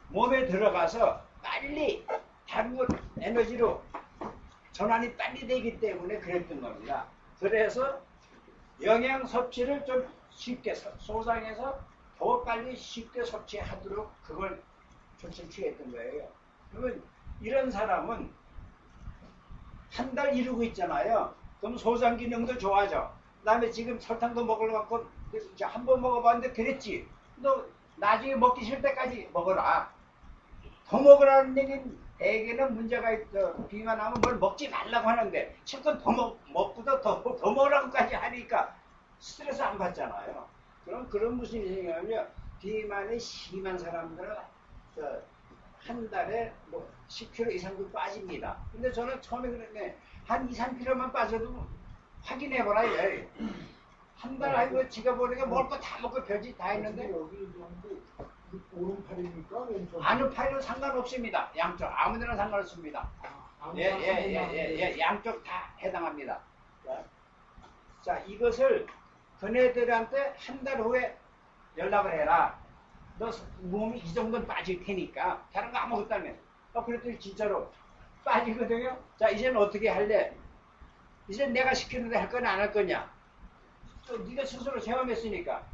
몸에 들어가서 빨리 다른 것 에너지로 전환이 빨리 되기 때문에 그랬던 겁니다. 그래서 영양 섭취를 좀 쉽게 소장에서 더 빨리 쉽게 섭취하도록 그걸 조치를 취했던 거예요. 그러면 이런 사람은 한 달 이루고 있잖아요. 그럼 소장 기능도 좋아져. 그 다음에 지금 설탕도 먹으려고 한 번 먹어봤는데 그랬지. 너 나중에 먹기 싫을 때까지 먹어라. 더 먹으라는 얘기는 대개는 문제가 있어. 비만하면 뭘 먹지 말라고 하는데 실컷 더 먹보다 더 먹으라고까지 하니까 스트레스 안 받잖아요. 그럼 그런 무슨 일이 생기냐면 비만이 심한 사람들은 한 달에 뭐 10kg 이상도 빠집니다. 근데 저는 처음에 그랬네. 한 2, 3kg만 빠져도 확인해보라. 한 달 아니고 지가 보니까 먹을 거 다 먹고 별짓 다 했는데 여기 오른팔입니까? 왼쪽? 아는 팔은 상관없습니다. 양쪽 아무데나 상관없습니다. 예, 양쪽 다 해당합니다. 자, 이것을 그네들한테 한 달 후에 연락을 해라. 너 몸이 이 정도는 빠질 테니까 다른 거 아무것도 안 해. 그랬더니 진짜로 빠지거든요. 자, 이제는 어떻게 할래? 이제 내가 시키는데 할 거냐 안 할 거냐? 또 네가 스스로 체험했으니까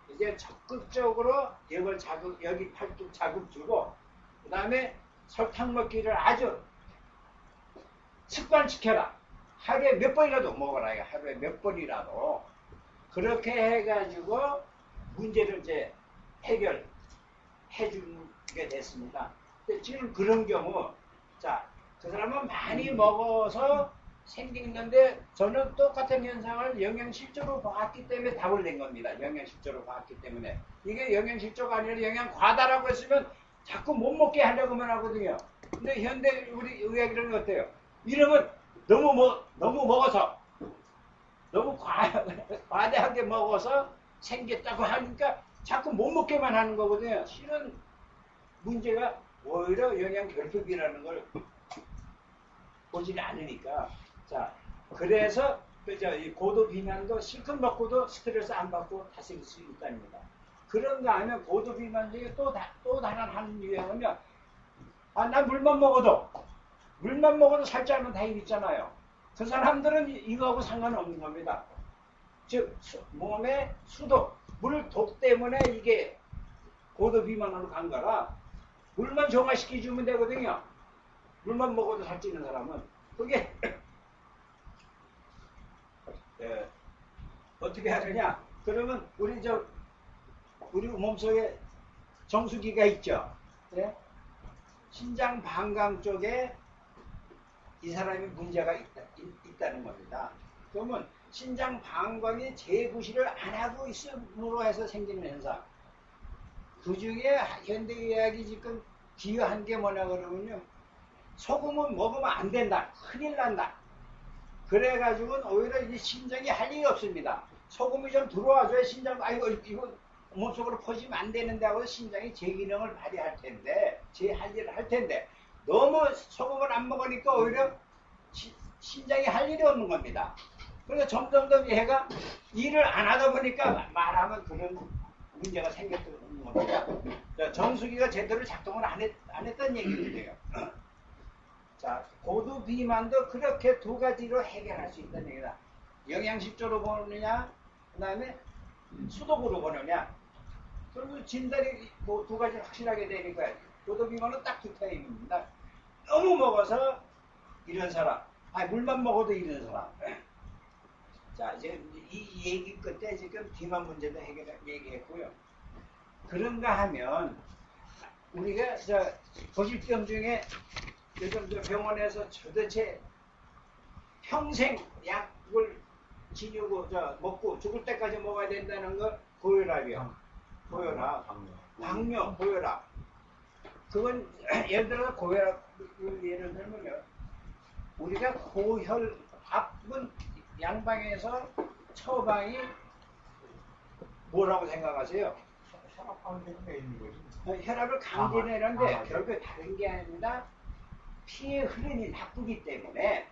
이제 적극적으로 이걸 여기 팔뚝 자극 주고 그 다음에 설탕 먹기를 아주 습관시켜라. 하루에 몇 번이라도 먹어라. 하루에 몇 번이라도 그렇게 해가지고 문제를 이제 해결해 주게 됐습니다. 근데 지금 그런 경우 자, 그 사람은 많이 먹어서 생기는데 저는 똑같은 현상을 영양실조로 봤기 때문에 답을 낸 겁니다. 영양실조로 봤기 때문에 이게 영양실조가 아니라 영양과다라고 했으면 자꾸 못 먹게 하려고만 하거든요. 근데 현대 우리 의학이라는 어때요? 이러면 너무 먹어서 너무 과대하게 먹어서 생겼다고 하니까 자꾸 못 먹게만 하는 거거든요. 실은 문제가 오히려 영양 결핍이라는 걸 보지 않으니까. 자, 그래서 이 고도 비만도 실컷 먹고도 스트레스 안 받고 다스릴 수 있답니다. 그런가 하면 고도 비만 중에 또 다른 한 유형은요. 난 물만 먹어도 살지 않는 타입 있잖아요. 그 사람들은 이거하고 상관없는 겁니다. 즉 몸의 수도, 물독 때문에 이게 고도 비만으로 간 거라 물만 정화시켜주면 되거든요. 물만 먹어도 살찌는 사람은 그게 어떻게 하느냐? 그러면 우리 몸속에 정수기가 있죠. 네? 신장 방광 쪽에 이 사람이 문제가 있다는 겁니다. 그러면 신장 방광이 재구시를 안 하고 있음으로 해서 생기는 현상. 그 중에 현대의학이 지금 기여한 게 뭐냐 그러면요. 소금은 먹으면 안 된다. 큰일 난다. 그래가지고는 오히려 이 심장이 할 일이 없습니다. 소금이 좀 들어와줘야 심장, 이거 몸속으로 퍼지면 안 되는데 하고 심장이 제 기능을 발휘할 텐데, 제 할 일을 할 텐데, 너무 소금을 안 먹으니까 오히려 심장이 할 일이 없는 겁니다. 그래서 점점 얘가 일을 안 하다 보니까 말하면 그런 문제가 생겼던 겁니다. 정수기가 제대로 작동을 안 했던 얘기인데요. 자, 고도 비만도 그렇게 두 가지로 해결할 수 있다는 얘기다. 영양실조로 보느냐, 그 다음에 수독으로 보느냐. 그리고 진단이 두 가지 확실하게 되니까 고도 비만은 딱 두 타입입니다. 너무 먹어서 이런 사람, 물만 먹어도 이런 사람. 자, 이제 이 얘기 끝에 지금 비만 문제도 얘기했고요. 그런가 하면 우리가 고질병 중에 요즘 병원에서 도대체 평생 약을 지니고 먹고 죽을 때까지 먹어야 된다는 거 고혈압이요. 고혈압, 당뇨, 고혈압. 그건 예를 들어서 고혈압을 예를 들면요. 우리가 고혈압은 양방에서 처방이 뭐라고 생각하세요? 혈압을 강제내는데 결국 다른 게 아니라 피의 흐름이 나쁘기 때문에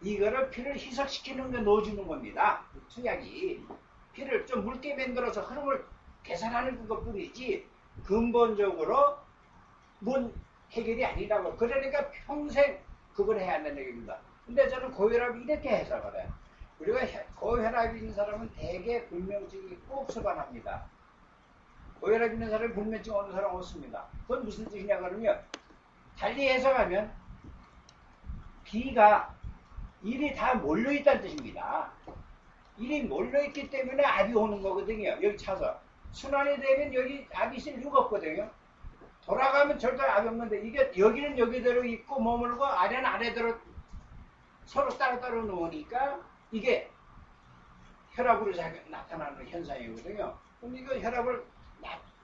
이거를 피를 희석시키는 데 넣어주는 겁니다. 투약이 피를 좀 묽게 만들어서 흐름을 개선하는 것뿐이지 근본적으로 뭔 해결이 아니라고. 그러니까 평생 그걸 해야 한다는 얘기입니다. 근데 저는 고혈압이 이렇게 해석을 해요. 우리가 고혈압이 있는 사람은 대개 불면증이 꼭 수반합니다. 고혈압 있는 사람이 불면증 오는 사람 없습니다. 그건 무슨 뜻이냐 그러면 달리 해석하면 비가 일이 다 몰려있다는 뜻입니다. 일이 몰려있기 때문에 압이 오는 거거든요. 여기 차서 순환이 되면 여기 압이 있을 이유가 없거든요. 돌아가면 절대 압이 없는데 이게 여기는 여기대로 있고 머물고 아래는 아래대로 서로 따로따로 놓으니까 이게 혈압으로 나타나는 현상이거든요. 그럼 이거 혈압을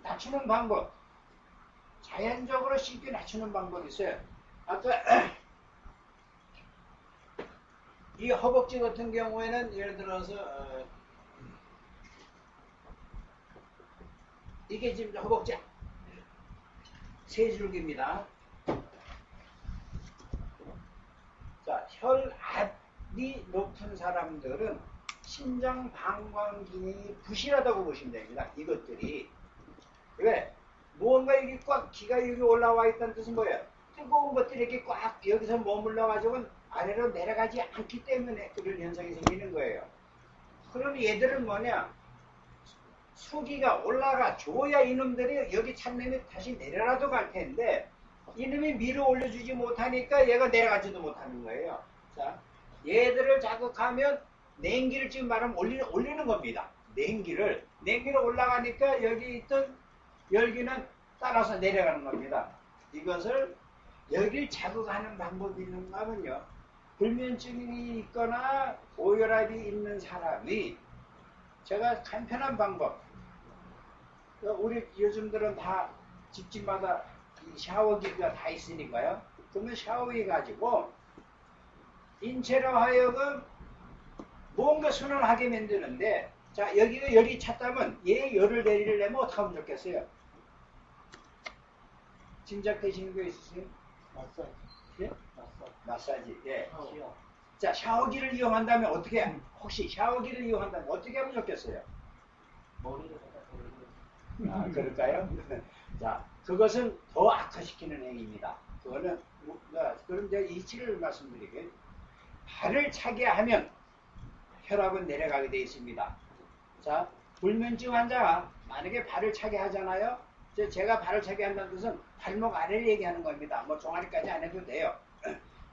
낮추는 방법, 자연적으로 쉽게 낮추는 방법이 있어요. 아까 이 허벅지 같은 경우에는 예를 들어서 이게 지금 허벅지 세 줄기입니다. 혈압이 높은 사람들은 심장 방광 기능이 부실하다고 보시면 됩니다. 이것들이. 왜? 무언가 이게 꽉 기가 여기 올라와 있다는 뜻은 뭐예요? 뜨거운 것들이 이렇게 꽉 여기서 머물러가지고 아래로 내려가지 않기 때문에 그런 현상이 생기는 거예요. 그럼 얘들은 뭐냐? 수기가 올라가 줘야 이놈들이 여기 참놈이 다시 내려라도 갈 텐데 이놈이 밀어 올려주지 못하니까 얘가 내려가지도 못하는 거예요. 자, 얘들을 자극하면 냉기를 지금 말하면 올리는 겁니다. 냉기를 올라가니까 여기 있던 열기는 따라서 내려가는 겁니다. 이것을 여기를 자극하는 방법이 있는가 하면요. 불면증이 있거나 고혈압이 있는 사람이 제가 간편한 방법, 우리 요즘들은 다 집집마다 이 샤워기가 다 있으니까요. 그러면 샤워기 가지고 인체로 하여금 뭔가 순환하게 만드는데, 자, 여기가 열이 찼다면 얘 열을 내리려면 어떻게 하면 좋겠어요? 짐작되시는 거 있으세요? 마사지. 예? 마사지. 예. 샤워. 자, 샤워기를 이용한다면 어떻게, 혹시 샤워기를 이용한다면 어떻게 하면 좋겠어요? 머리를 갖다 아, 그럴까요? 자, 그것은 더 악화시키는 행위입니다. 그거는, 그럼 제가 이치를 말씀드리게, 발을 차게 하면 혈압은 내려가게 되어 있습니다. 자, 불면증 환자가 만약에 발을 차게 하잖아요. 제가 발을 차게 한다는 뜻은 발목 아래를 얘기하는 겁니다. 뭐 종아리까지 안 해도 돼요.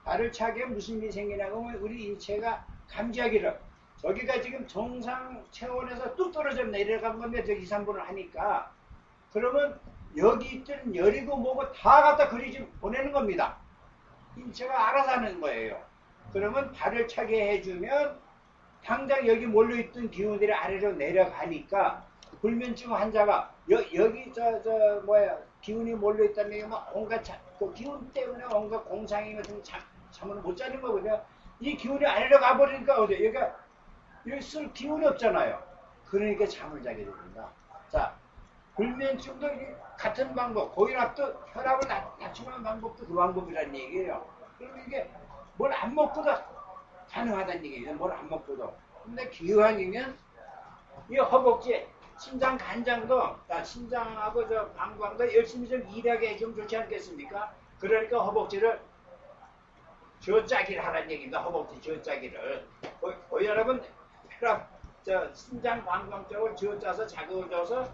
발을 차게 무슨 일이 생기냐고 하면 우리 인체가 감지하기를 저기가 지금 정상 체온에서 뚝 떨어져 내려간 건데 저 2, 3분을 하니까 그러면 여기 있던 열이고 뭐고 다 갖다 그리 보내는 겁니다. 인체가 알아서 하는 거예요. 그러면 발을 차게 해주면 당장 여기 몰려있던 기운들이 아래로 내려가니까 불면증 환자가 여기 기운이 몰려있다는 게 뭐 온갖 그 기운 때문에 온갖 공상이 같은 잠을 못 자는 거거든요. 이 기운이 아래로 가버리니까 여기가 여기 쓸 기운이 없잖아요. 그러니까 잠을 자게 됩니다. 자, 불면증도 같은 방법, 고혈압도 혈압을 낮추는 방법도 그 방법이라는 얘기예요. 그럼 이게 뭘 안 먹고도 가능하다는 얘기예요. 뭘 안 먹고도. 근데 기왕이면 이 허벅지, 심장 간장도 심장하고 저 방광도 열심히 좀 일하게 해주면 좋지 않겠습니까? 그러니까 허벅지를 쥐어짜기를 하라는 얘기입니다. 허벅지 쥐어짜기를. 고혈압은 혈압, 심장 방광 쪽을 쥐어짜서 자극을 줘서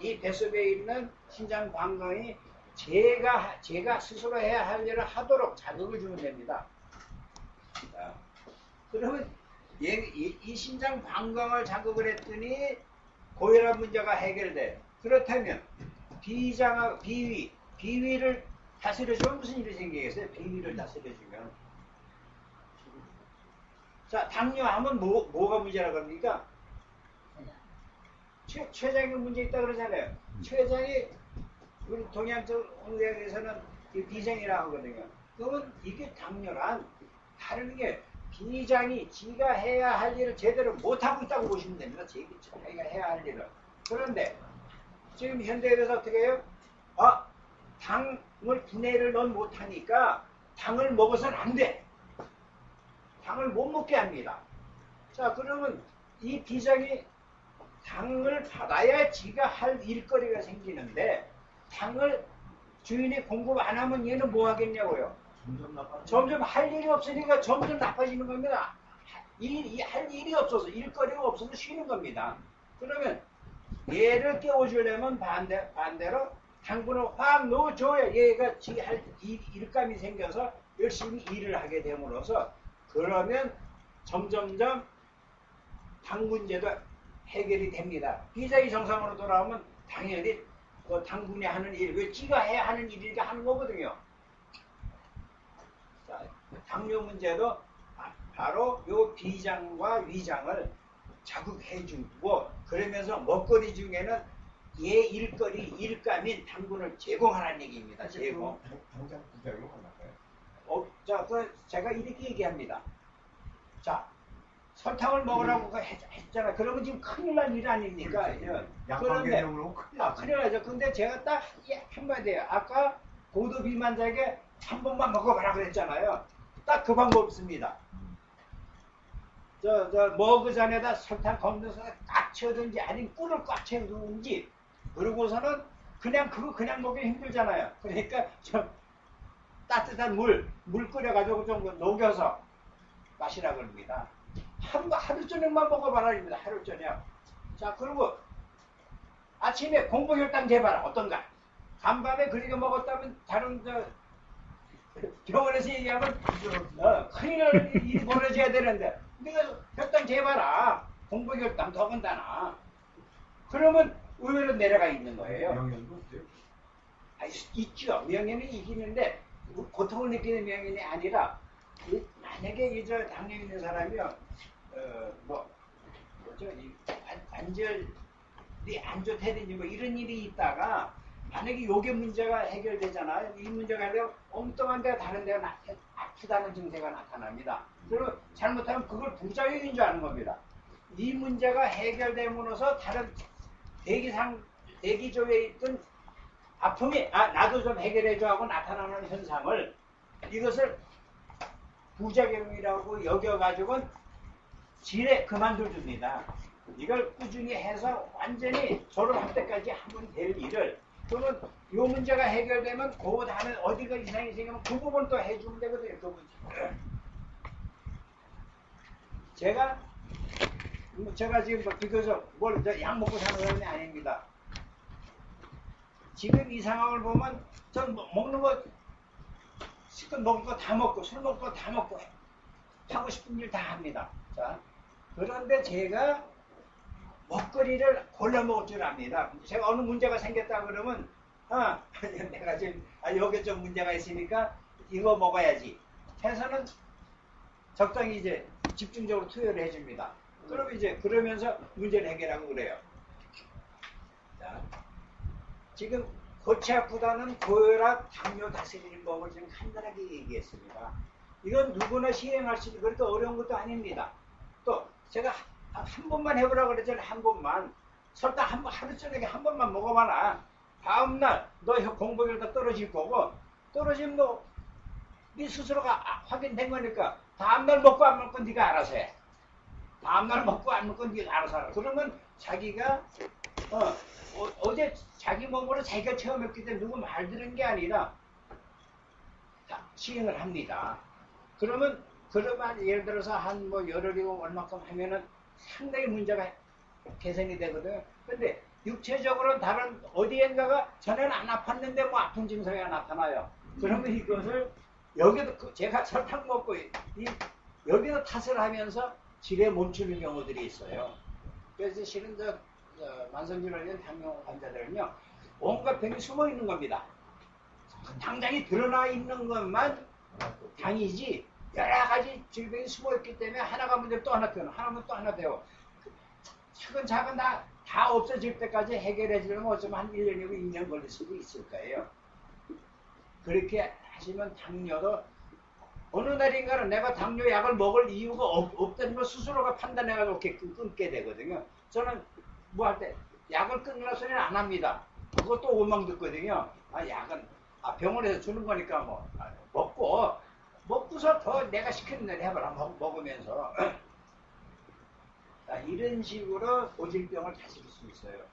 이 뱃속에 있는 심장 방광이 제가 스스로 해야 할 일을 하도록 자극을 주면 됩니다. 자, 그러면 이 심장 방광을 자극을 했더니 고혈압 문제가 해결돼요. 그렇다면 비위를 다스려주면 무슨 일이 생기겠어요? 비위를 다스려주면. 자, 당뇨하면 뭐가 문제라고 합니까? 췌장에 문제 있다 그러잖아요. 췌장이 우리 동양적 의학에서는 비장이라고 하거든요. 그러면 이게 당뇨란 다른 게 비장이 지가 해야 할 일을 제대로 못하고 있다고 보시면 됩니다. 자기가 해야 할 일을. 그런데 지금 현대에서 어떻게 해요? 당을 분해를 넌 못하니까 당을 먹어서는 안 돼. 당을 못 먹게 합니다. 자, 그러면 이 비장이 당을 받아야 지가 할 일거리가 생기는데 당을 주인이 공급 안 하면 얘는 뭐 하겠냐고요? 점점 할 일이 없으니까 점점 나빠지는 겁니다. 할 일이 없어서 일거리가 없어서 쉬는 겁니다. 그러면 얘를 깨워주려면 반대로 당분을 확 넣어줘야 얘가 지 할 일감이 생겨서 열심히 일을 하게 됨으로써 그러면 점점점 당 문제도 해결이 됩니다. 비장이 정상으로 돌아오면 당연히 당분이 하는 일, 왜 지가 해야 하는 일이니까 하는 거거든요. 자, 당뇨 문제도 바로 요 비장과 위장을 자극해주고 그러면서 먹거리 중에는 얘 일감인 당분을 제공하라는 얘기입니다. 제공. 당장 부작용 하나요? 자, 제가 이렇게 얘기합니다. 자, 설탕을 먹으라고 했잖아. 그러면 지금 큰일 날 일 아닙니까? 약간 개념으로 큰일 나죠. 근데 제가 딱 한마디예요. 아까 고도 비만자에게 한 번만 먹어봐라 그랬잖아요. 딱 그 방법 씁니다. 머그 안에다 설탕 건져서 꽉 채우든지 아니면 꿀을 꽉 채우든지 그러고서는 그냥 그거 그냥 먹기 힘들잖아요. 그러니까 좀 따뜻한 물 끓여가지고 좀 녹여서 마시라 그럽니다. 하루 저녁만 먹어봐라 입니다. 하루 저녁. 자, 그리고 아침에 공복혈당 재봐라. 어떤가? 간밤에 그렇게 먹었다면 다른 병원에서 얘기하면 큰일 일이 벌어져야 되는데 네가 혈당 재봐라. 공복혈당 더군다나. 그러면 의외로 내려가 있는 거예요. 명령도 없어요. 있죠. 명예는 이기는데 고통을 느끼는 명예는 아니라 만약에 저 당뇨 있는 사람이요, 관절이 안 좋다든지 뭐 이런 일이 있다가 만약에 요게 문제가 해결되잖아요. 이 문제가 아니라 엉뚱한 데가 다른 데가 아프다는 증세가 나타납니다. 그리고 잘못하면 그걸 부작용인 줄 아는 겁니다. 이 문제가 해결됨으로써 다른 대기조에 있던 아픔이 나도 좀 해결해줘 하고 나타나는 현상을 이것을 부작용이라고 여겨가지고 지레 그만둬 줍니다. 이걸 꾸준히 해서 완전히 졸업할 때까지 하면 될 일을 또는 이 문제가 해결되면 그 다음에 어디가 이상이 생기면 그 부분 또 해주면 되거든요. 그 부분. 제가 지금 비교적 약 먹고 사는 사람이 아닙니다. 지금 이 상황을 보면 전 먹는 거 실컷 먹을 거 다 먹고 술 먹을 거 다 먹고 하고 싶은 일 다 합니다. 자, 그런데 제가 먹거리를 골라 먹을 줄 압니다. 제가 어느 문제가 생겼다 그러면 내가 지금 여기 좀 문제가 있으니까 이거 먹어야지 해서는 적당히 이제 집중적으로 투여를 해줍니다. 그럼 이제 그러면서 문제를 해결하고 그래요. 자, 지금 골치 아프다는 고혈압, 당뇨 다스리는 법을 지금 간단하게 얘기했습니다. 이건 누구나 시행할 수 있는 그렇게 어려운 것도 아닙니다. 또 제가 한 번만 해보라고 그랬잖아요. 한 번만. 설탕 하루 저녁에 한 번만 먹어봐라. 다음날 너 공복혈당 떨어질 거고 떨어지면 네 스스로가 확인된 거니까 다음날 먹고 안 먹고 네가 알아서 해. 다음날 먹고 안 먹고 네가 알아서 하라. 그러면 자기가 어제 자기 몸으로 자기가 체험했기 때문에 누구 말 들은 게 아니라 시행을 합니다. 그러면 예를 들어서 한 열흘이고 얼마큼 하면은 상당히 문제가 개선이 되거든요. 근데 육체적으로 다른 어디엔가가 전에는 안 아팠는데 아픈 증상이 나타나요. 그러면 이것을 여기도 제가 설탕 먹고 여기도 탓을 하면서 질에 멈추는 경우들이 있어요. 그래서 실은 만성질환인 당뇨 환자들은요 온갖 병이 숨어 있는 겁니다. 당장이 드러나 있는 것만 당이지 여러 가지 질병이 숨어 있기 때문에 하나가 문제 또 하나 되고 하나면 또 하나 되고 차근차근 다 없어질 때까지 해결해 주려면 어쩌면 한 1년이고 2년 걸릴 수도 있을 거예요. 그렇게 하시면 당뇨도 어느 날인가는 내가 당뇨 약을 먹을 이유가 없다는 걸 스스로가 판단해가지고 끊게 되거든요. 저는 뭐 할 때 약을 끊으라 소리는 안 합니다. 그것도 오망 듣거든요. 약은 병원에서 주는 거니까 먹고서 더 내가 시키는 대로 해봐라. 먹으면서 이런 식으로 고질병을 다스릴 수 있어요.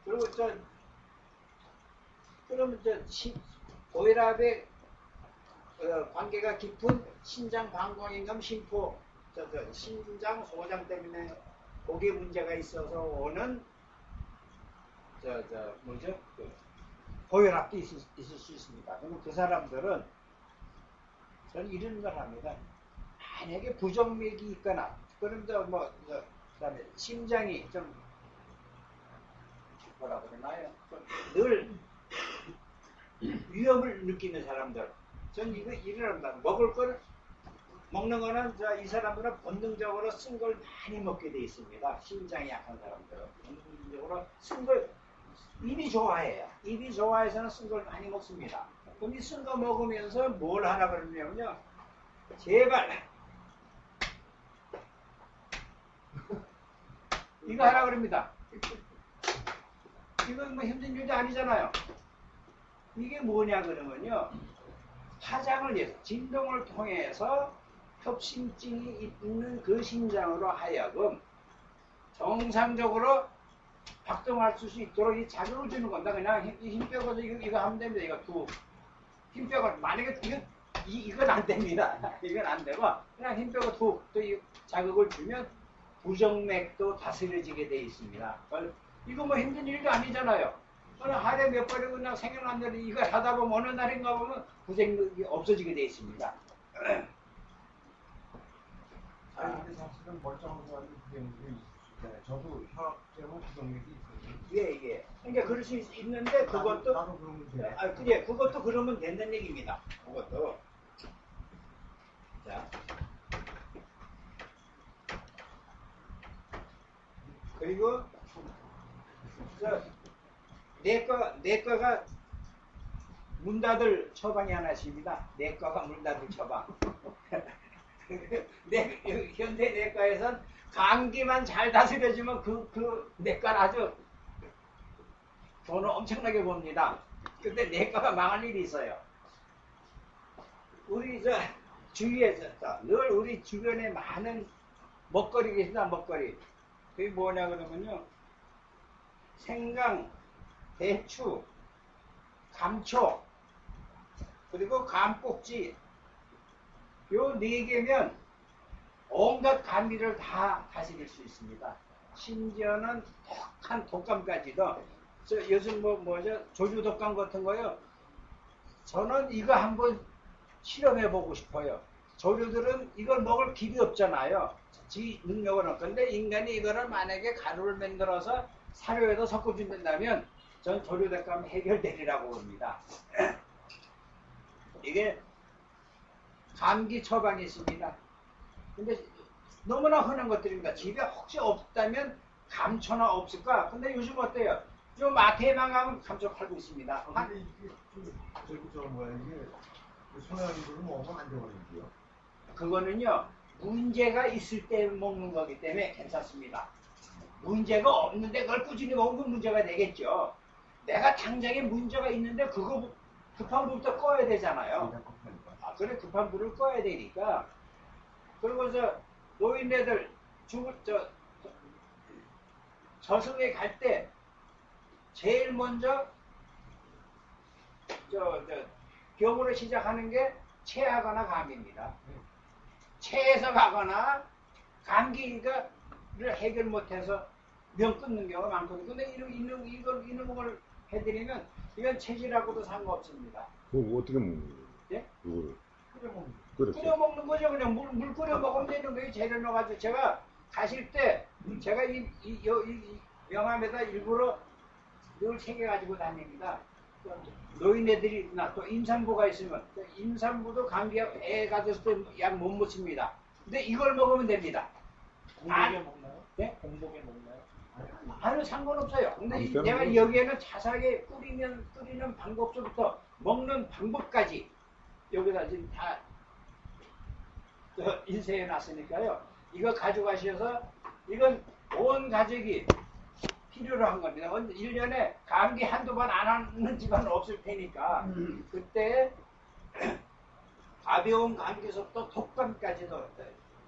그리고 그러면 고혈압의 관계가 깊은 신장 방광임금 심포 신장 소장 때문에 고개 문제가 있어서 오는 고혈압도 있을 수 있습니다. 그러면 그 사람들은 저는 이런 걸 합니다. 만약에 부정맥이 있거나 그럼 그다음에 심장이 좀 뭐라 그러나요? 늘 위험을 느끼는 사람들, 전 이런 먹는 거는 이 사람들은 본능적으로 쓴 걸 많이 먹게 돼 있습니다. 심장이 약한 사람들은 본능적으로 쓴 걸 입이 좋아해요. 입이 좋아해서는 쓴 걸 많이 먹습니다. 그럼 이 쓴 거 먹으면서 뭘 하라 그러냐면요. 제발 이거 하라 그럽니다. 이건 힘든 일도 아니잖아요. 이게 뭐냐 그러면요. 파장을 내서 진동을 통해서 협심증이 있는 그 심장으로 하여금 정상적으로 박동할 수 있도록 이 자극을 주는 겁니다. 그냥 힘빼고서 이거 하면 됩니다. 이거 두 힘빼고 만약에 이건 안 됩니다. 이건 안 되고 그냥 힘빼고 또 이 자극을 주면 부정맥도 다스려지게 돼 있습니다. 이거 뭐 힘든 일도 아니잖아요. 그냥 하루에 몇 번이 그냥 생각난 대로 이거 하다 보면 어느 날인가 보면 부정맥이 없어지게 돼 있습니다. 아니 근데 사실은 멀쩡한 사람이 부정맥이 있잖아요. 저도 혈압 때문에 부정맥이 있어요. 예. 그러니까 그럴 수 있는데 그것도 나도 그러면 돼. 예, 그것도 그러면 된다는 얘기입니다. 그것도. 자. 그리고 내과가 문 닫을 처방이 하나 있습니다. 내과가 문 닫을 처방. 현대 내과에선 감기만 잘 다스려지면 그 내과는 아주 돈을 엄청나게 봅니다. 근데 내과가 망할 일이 있어요. 우리 주위에서 늘 우리 주변에 많은 먹거리가 있습니다. 먹거리. 그게 뭐냐 그러면요. 생강, 대추, 감초, 그리고 감꼭지. 요 네 개면 온갖 감기를 다 다스릴 수 있습니다. 심지어는 독한 독감까지도. 요즘 뭐죠? 조류 독감 같은 거요. 저는 이거 한번 실험해 보고 싶어요. 조류들은 이걸 먹을 길이 없잖아요. 지 능력은 없건데 인간이 이거를 만약에 가루를 만들어서 사료에다 섞어준다면 전 조류 독감 해결되리라고 봅니다. 이게 감기 처방이 있습니다. 근데 너무나 흔한 것들입니다. 집에 혹시 없다면 감초나 없을까? 근데 요즘 어때요? 좀 마트에만 가면 감초 팔고 있습니다. 근데 이게 저 뭐야 이게 소량으로 먹으면 안 되거든요. 그거는요 문제가 있을 때 먹는 거기 때문에 괜찮습니다. 문제가 없는데 그걸 꾸준히 먹으면 문제가 되겠죠. 내가 당장에 문제가 있는데 그거 급한 불부터 꺼야 되잖아요. 그래 급한 불을 꺼야 되니까. 그리고 노인네들 저승에 갈 때 제일 먼저 병으로 시작하는 게 체하거나 감기입니다. 체해서 가거나 감기를 해결 못해서 명 끊는 경우가 많거든요. 근데 이런 걸 해드리면 이건 체질하고도 상관없습니다. 그거 어떻게 먹는 거예요? 예? 이거를 끓여 먹는 거죠. 그냥 물 끓여 먹으면 되는 거예요. 재료 넣어가지고 제가 가실 때 제가 이 명함에다 일부러 늘 챙겨가지고 다닙니다. 노인네들이나 또 임산부가 있으면 임산부도 감기가 애 가졌을 때 약 못 먹습니다. 근데 이걸 먹으면 됩니다. 공복에 먹나요? 네? 공복에 먹나요? 아니 상관없어요. 근데 아무 때나 내가 먹어도 여기에는 자세하게 끓이는 방법부터 먹는 방법까지 여기다 지금 다 인쇄해 놨으니까요. 이거 가져가셔서 이건 온 가족이 필요로 한 겁니다. 1년에 감기 한두 번 안 하는 집안은 없을 테니까 그때 가벼운 감기서부터 독감까지도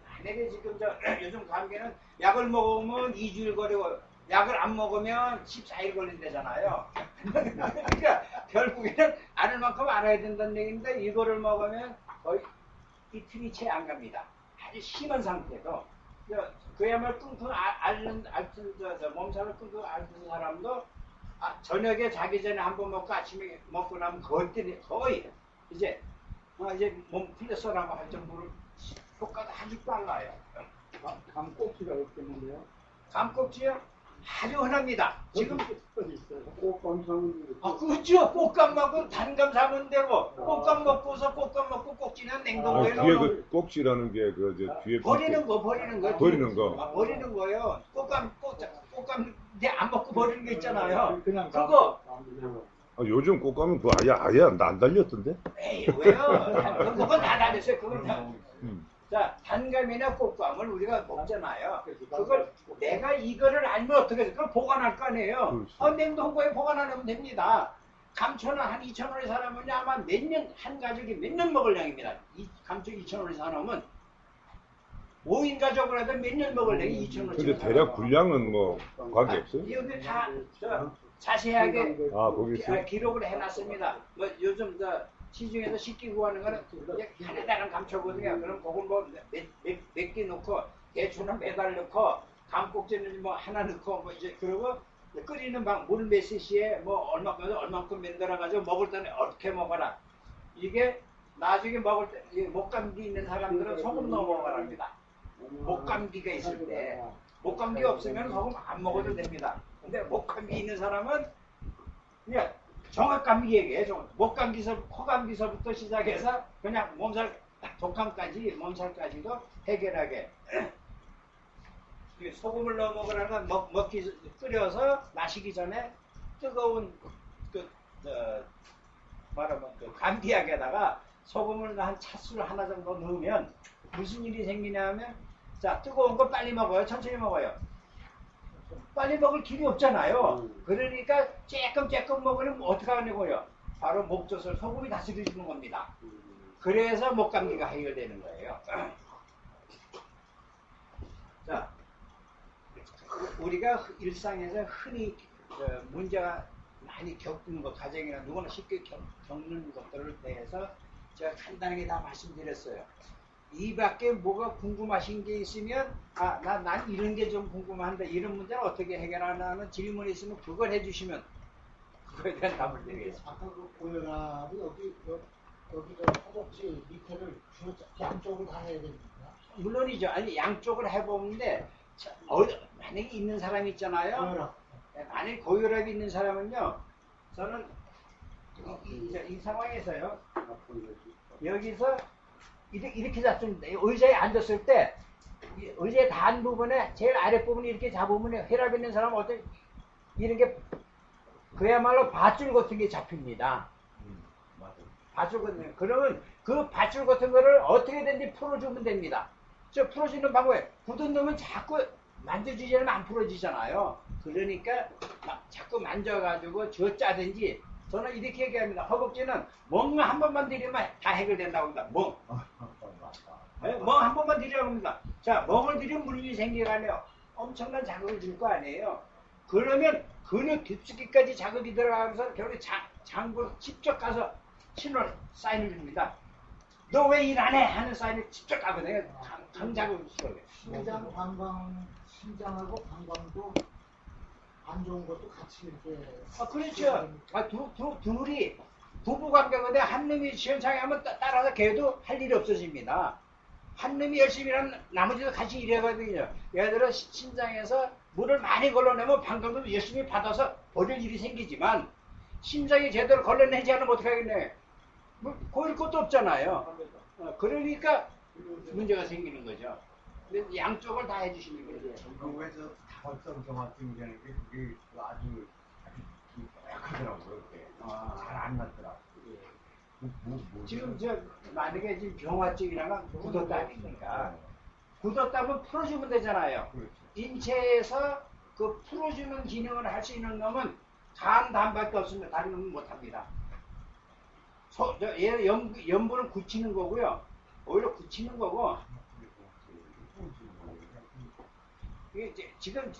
만약에 지금 요즘 감기는 약을 먹으면 2주일 걸리고 약을 안 먹으면 14일 걸린다잖아요. 그러니까 결국에는 앓을 만큼 알아야 된다는 얘기인데 이거를 먹으면 거의 이틀이 채 안 갑니다. 아주 심한 상태도 그야말로 끙끙 앓는 몸살을 끙끙 앓는 사람도 저녁에 자기 전에 한 번 먹고 아침에 먹고 나면 거의 이제 몸 풀렸어라고 할 정도로 효과가 아주 빨라요. 감꼭지가 어떻게 먹나요? 감꼭지요? 아주 흔합니다. 지금 있어요. 꽃감 사면 그렇죠. 꽃감 먹고 단감 사면 되고 꽃감 먹고서 꽃감 먹고 꼭지는 냉동고에 뒤에 넣어 그 꼭지라는 게 뒤에 버리는 거. 버리는 거. 버리는 거요. 꽃감 이제 안 먹고 버리는 거 있잖아요. 그냥 그거 요즘 꽃감은 그거 아예 안 달렸던데? 에이 왜요? 그건 다 달렸어요. 그건 다. 자, 단감이나 꽃감을 우리가 먹잖아요. 그걸 내가 이거를 알면 어떻게 해서 그걸 보관할 거 아니에요. 냉동고에 보관하면 됩니다. 감초는 한 2,000원에 사놓으면 아마 몇 년, 한 가족이 몇 년 먹을 양입니다. 이 감초 2,000원에 사놓으면 5인 가족을 해도 몇 년 먹을 양이 2,000원씩. 근데 대략 분량은 뭐 관계없어요? 여기 다 자세하게 아, 거기 있어요? 기록을 해놨습니다. 뭐 요즘 시중에서 쉽게 구하는 거는 그냥 하나다란 감초거든요. 그럼 그걸 몇 개 넣고 대추는 매달 넣고 감꼭지는 뭐 하나 넣고 뭐 이제 그러고 끓이는 물 몇 cc에 뭐 얼마큼 만들어가지고 먹을 때는 어떻게 먹어라. 이게 나중에 먹을 때 목감기 있는 사람들은 소금 넣어 먹어랍니다. 목감기가 있을 때 목감기 없으면 소금 안 먹어도 됩니다. 근데 목감기 있는 사람은 그냥 정확감기 얘기해요. 목감기서 코감기서부터 시작해서 그냥 몸살 독감까지 몸살까지도 해결하게. 소금을 넣어 먹으라는 건 끓여서 마시기 전에 뜨거운 말하면 감기약에다가 소금을 한 찻술 하나 정도 넣으면 무슨 일이 생기냐면 자 뜨거운 거 빨리 먹어요. 천천히 먹어요. 빨리 먹을 길이 없잖아요. 그러니까 쬐끔 먹으면 어떻게 하냐고요. 바로 목젖을 소금이 다스려주는 겁니다. 그래서 목감기가 해결되는 거예요. 자, 우리가 일상에서 흔히 문제가 많이 겪는 것, 가정이나 누구나 쉽게 겪는 것들을 대해서 제가 간단하게 다 말씀드렸어요. 이 밖에 뭐가 궁금하신 게 있으면 난 이런 게 좀 궁금한데 이런 문제를 어떻게 해결하나는 질문이 있으면 그걸 해주시면 그거에 대한 답을 드리겠습니다. 아까 그 고혈압이 여기 허벅지 밑에를 양쪽으로 다 해야 됩니까? 물론이죠. 아니 양쪽을 해보는데 만약에 있는 사람이 있잖아요. 만약에 고혈압이 있는 사람은요. 저는 이 상황에서요. 여기서 이렇게 잡습니다. 의자에 앉았을 때 의자의 단 부분에 제일 아랫부분이 이렇게 잡으면 혈압 있는 사람은 어떤 이런 게 그야말로 밧줄 같은 게 잡힙니다. 밧줄 같은 거. 그러면 그 밧줄 같은 거를 어떻게든지 풀어주면 됩니다. 저 풀어주는 방법에 굳은 놈은 자꾸 만져주지 않으면 안 풀어지잖아요. 그러니까 자꾸 만져가지고 쥐어짜든지 저는 이렇게 얘기합니다. 허벅지는 멍 한 번만 들이면 다 해결된다고 합니다. 멍. 멍 한 번만 들이라고 합니다. 자, 멍을 들이면 물이 생겨가네요. 엄청난 자극을 줄 거 아니에요. 그러면 근육 깊숙이까지 자극이 들어가면서 결국에 장부로 직접 가서 사인을 줍니다. 너 왜 일 안 해? 하는 사인을 직접 가거든요. 강자극을 주거든요. 심장하고 방광도 안 좋은 것도 같이 이렇게. 그렇죠. 둘이 부부 관계인데 한 놈이 시원찮게 하면 따라서 걔도 할 일이 없어집니다. 한 놈이 열심히 하면 나머지도 같이 일하거든요. 예를 들어 심장에서 물을 많이 걸러내면 방광도 열심히 받아서 버릴 일이 생기지만 심장이 제대로 걸러내지 않으면 어떻게 하겠네. 뭐 고일 것도 없잖아요. 그러니까 문제가 생기는 거죠. 근데 양쪽을 다 해주시는 거죠. 전국에서 다발성 경화증이라는 게 그게 아주 약하더라고요. 잘 안 났더라고요. 지금 만약에 지금 경화증이라면 굳었다 아닙니까? 굳었다면 풀어주면 되잖아요. 그렇죠. 인체에서 그 풀어주는 기능을 할 수 있는 놈은 간담밖에 없습니다. 다른 놈은 못합니다. 얘 염분은 굳히는 거고요. 오히려 굳히는 거고. 이게 지금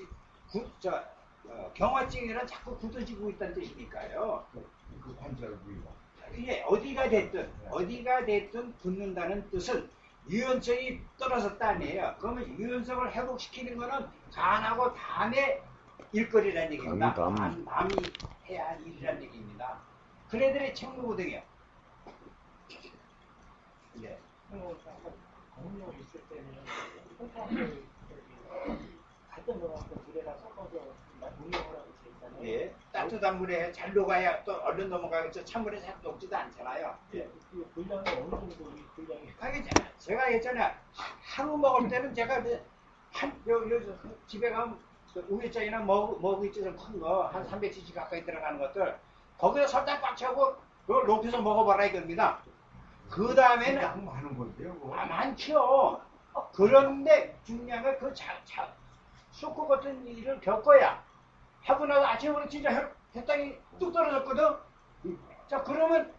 경화증이란 자꾸 굳어지고 있다는 뜻이니까요. 그 관절 부위가. 이게 어디가 됐든 굳는다는 뜻은 유연성이 떨어졌다 아니에요. 그러면 유연성을 회복시키는 거는 간하고 담의 일거리라는 얘기입니다. 담이 해야 할 일이라는 얘기입니다. 그네들의 책무거든요. 예. 공룡 있을 때는 홍삼을 같은 거하고 물에다 섞어서 물려보라고 돼 있잖아요. 예. 따뜻한 물에 잘 녹아야 또 얼른 넘어가겠죠. 찬물에 잘 녹지도 않잖아요. 예. 분량이 어느 정도 분량이? 하겠잖아요. 제가 예전에 하루 먹을 때는 제가 집에 가면 우유장이나 머그 있죠. 좀 큰 거 한 300cc 가까이 들어가는 것들 거기서 설탕 꽉 채우고 그걸 높여서 먹어봐라 이겁니다. 그 다음에는 양 많은 건데요. 많죠. 그런데 중요한 건 그 쇼크 같은 일을 겪어야 하고 나서 아침에 진짜 혈당이 뚝 떨어졌거든. 자, 그러면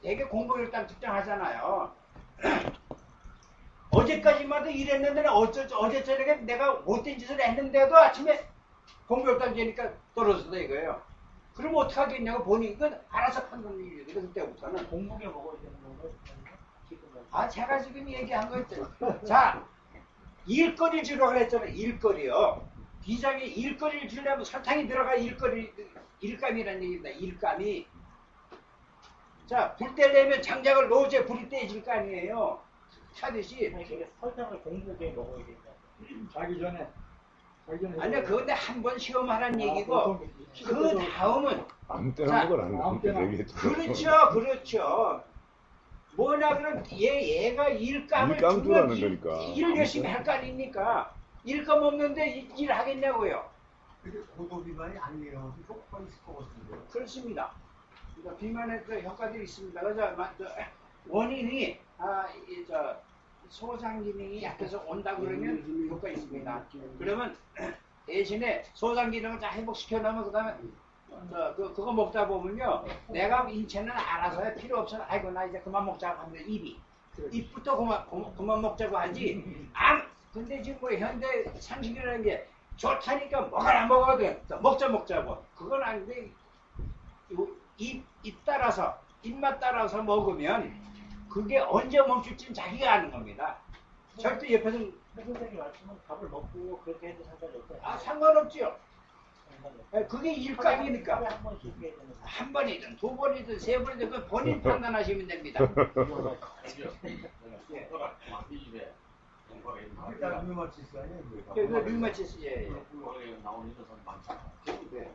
되게 공부일단 특정하잖아요. 어제까지만 해도 이랬는데 어제 저녁에 내가 못된 짓을 했는데도 아침에 공부일단 되니까 떨어졌다 이거예요. 그럼 어떡하겠냐고 본인이 그건 알아서 판단을 일이거든 그때부터는. 공복에 먹어야 되는 건가요? 지금은. 제가 지금 얘기한 거 있죠. 자, 일거리 주라고 그랬잖아요. 일거리요. 비장에 일거리를 주려면 설탕이 들어가 일감이라는 얘기입니다. 일감이. 자, 불 떼려면 장작을 놓으제 불이 떼질 거 아니에요. 타듯이. 설탕을 공복에 먹어야 된다. 자기 전에. 아니요, 그건데 한 번 시험하라는 얘기고, 그 다음은. 아무 때나 먹으라 하는 아무 거 때나. 얘기했죠. 그렇죠. 뭐냐, 그럼 얘가 일감을 일감 주면 주라는 거니까. 일 열심히 할 거 아닙니까? 일감 없는데 일 하겠냐고요. 근데 고도 비만이 아니에요. 효과가 있을 것 같은데요. 그렇습니다. 그러니까 비만의 그 효과들이 있습니다. 그래서 원인이 소장 기능이 약해서 온다 그러면 효과 있습니다. 그러면 대신에 소장 기능을 다 회복시켜 놓으면 그다음에 그거 먹다 보면요, 내가 인체는 알아서 필요 없어. 아이고 나 이제 그만 먹자고 하는데 입부터 그만 먹자고 하지. 근데 지금 뭐 현대 상식이라는 게 좋다니까 먹어도 먹자고. 그건 아닌데 입맛 따라서 먹으면 그게 언제 멈출지는 자기가 아는 겁니다. 절대 옆에서 선생님 말씀은 밥을 먹고 그렇게 해도 상관이 없어요. 상관없지요. 그게 일감이니까. 한 번씩 해야 되는 거. 한 번이든 두 번이든 세 번이든 그 본인 판단하시면 됩니다. 일단 류마티스 아니에요? 그래서 류마티스 나오는 이런 많잖아. 네.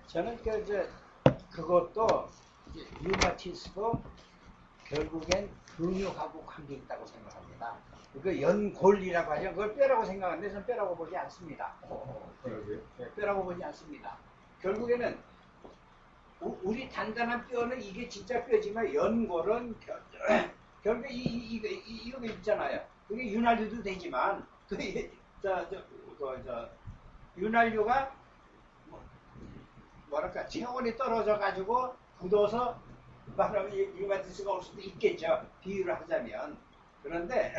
저는 그것도 류마티스도 결국엔 근육하고 관계 있다고 생각합니다. 그 연골이라고 하죠. 그걸 뼈라고 생각하는데 저는 뼈라고 보지 않습니다. 뼈라고 보지 않습니다. 결국에는 우리 단단한 뼈는 이게 진짜 뼈지만 연골은 결국 이거 있잖아요. 그게 윤활유도 되지만 윤활유가 뭐랄까 체온이 떨어져 가지고 굳어서 말하면 류마티스가 올 수도 있겠죠. 비유를 하자면. 그런데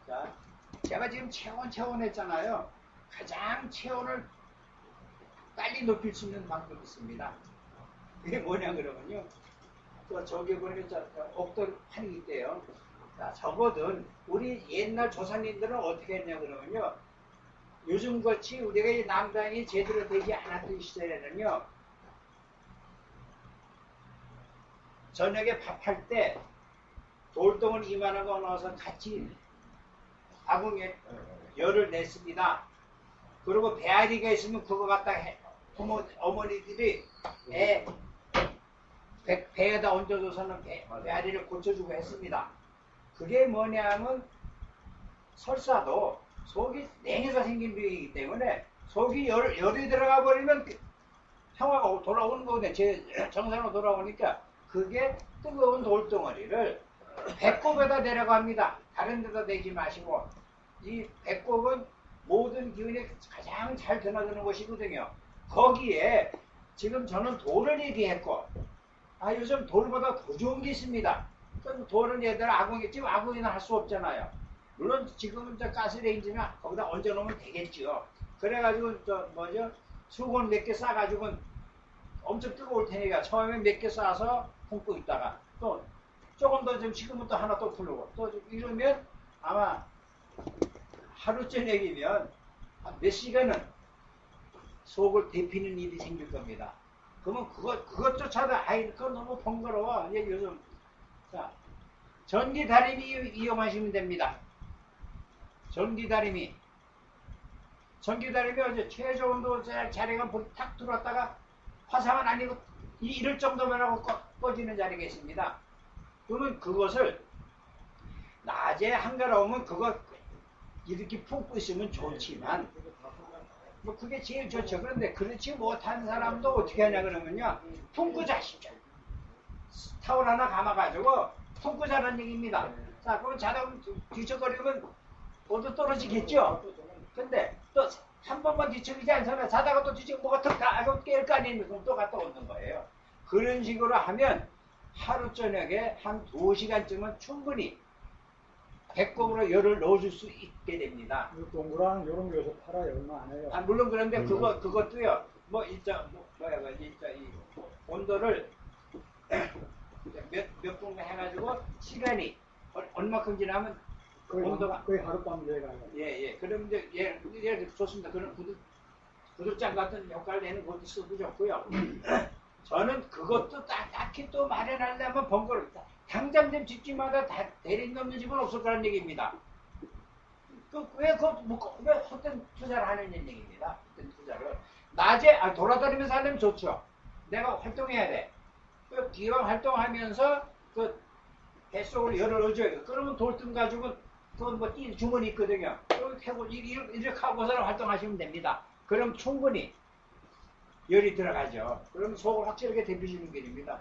자, 제가 지금 체온 했잖아요. 가장 체온을 빨리 높일 수 있는 방법이 있습니다. 그게 뭐냐 그러면요. 저기 보니까 옥돌 판이 있대요. 자, 적어도 우리 옛날 조상님들은 어떻게 했냐 그러면요. 요즘같이 우리가 이 남당이 제대로 되지 않았던 시절에는요. 저녁에 밥할 때 돌덩을 이만한 거 넣어서 같이 아궁에 열을 냈습니다. 그리고 배앓이가 있으면 그거 갖다 어머니들이 배에다 얹어줘서는 배앓이를 고쳐주고 했습니다. 그게 뭐냐면 설사도 속이 냉해서 생긴 병이기 때문에 속이 열이 들어가 버리면 평화가 돌아오는 거거든요. 제 정상으로 돌아오니까 그게 뜨거운 돌덩어리를 배꼽에다 내려갑니다. 다른 데다 내지 마시고 이 배꼽은 모든 기운이 가장 잘 드나드는 곳이거든요. 거기에 지금 저는 돌을 얘기했고 요즘 돌보다 더 좋은 게 있습니다. 그럼 돌은 얘들 지금 아궁이는 할 수 없잖아요. 물론 지금은 가스레인지면 거기다 얹어놓으면 되겠죠. 그래가지고 수건 몇 개 싸가지고 엄청 뜨거울 테니까 처음에 몇 개 싸서 품고 있다가 또 조금 더 좀 식으면 또 하나 또 풀고 또 이러면 아마 하루 저녁이면 몇 시간은 속을 데피는 일이 생길 겁니다. 그러면 그것조차도 그건 너무 번거로워. 이제 요즘 자 전기 다리미 이용하시면 됩니다. 전기 다리미 어제 최저 온도 자리가 탁 들어왔다가 화상은 아니고 이럴 정도면 하고 꺼지는 자리가 있습니다. 그러면 그것을 낮에 한가로우면 그거 이렇게 품고 있으면 좋지만 뭐 그게 제일 좋죠. 그런데 그렇지 못한 사람도 어떻게 하냐 그러면요. 품고 자십시오. 타월 하나 감아가지고 품고 자라는 얘기입니다. 자, 그럼 자다 뒤척거리면 모두 떨어지겠죠. 근데 또 번만 뒤척이지 않잖아요. 자다가 또 뒤척 뭐가 턱 가고 깰 거 아닙니까? 그럼 또 갔다 오는 거예요. 그런 식으로 하면 하루 저녁에 한 2시간쯤은 충분히 배꼽으로 열을 넣어줄 수 있게 됩니다. 동그란 이런 거 요새 팔아요. 얼마 안 해요. 아, 물론 그런데 그것도요. 뭐 진짜 이 온도를 몇 분 해가지고 시간이 얼마큼 지나면 온도가 거의 하룻밤 내가요. 예. 그럼 이제 예 좋습니다. 그런 구들장 같은 효과를 내는 것도 쓰고 좋고요. 저는 그것도 딱히 또 마련하려면 번거롭다. 당장 된 집집마다 대리인 없는 집은 없을 거라는 얘기입니다. 왜 헛된 투자를 하는 얘기입니다. 헛된 투자를. 낮에 돌아다니면서 하려면 좋죠. 내가 활동해야 돼. 기왕 활동하면서 그 뱃속으로 열을 넣어줘야 돼. 그러면 돌등 가지고 그건 뭐 주머니 있거든요. 이렇게 하고 이렇게 하고서 활동하시면 됩니다. 그럼 충분히 열이 들어가죠. 그럼 속을 확실하게 데펴주는 길입니다.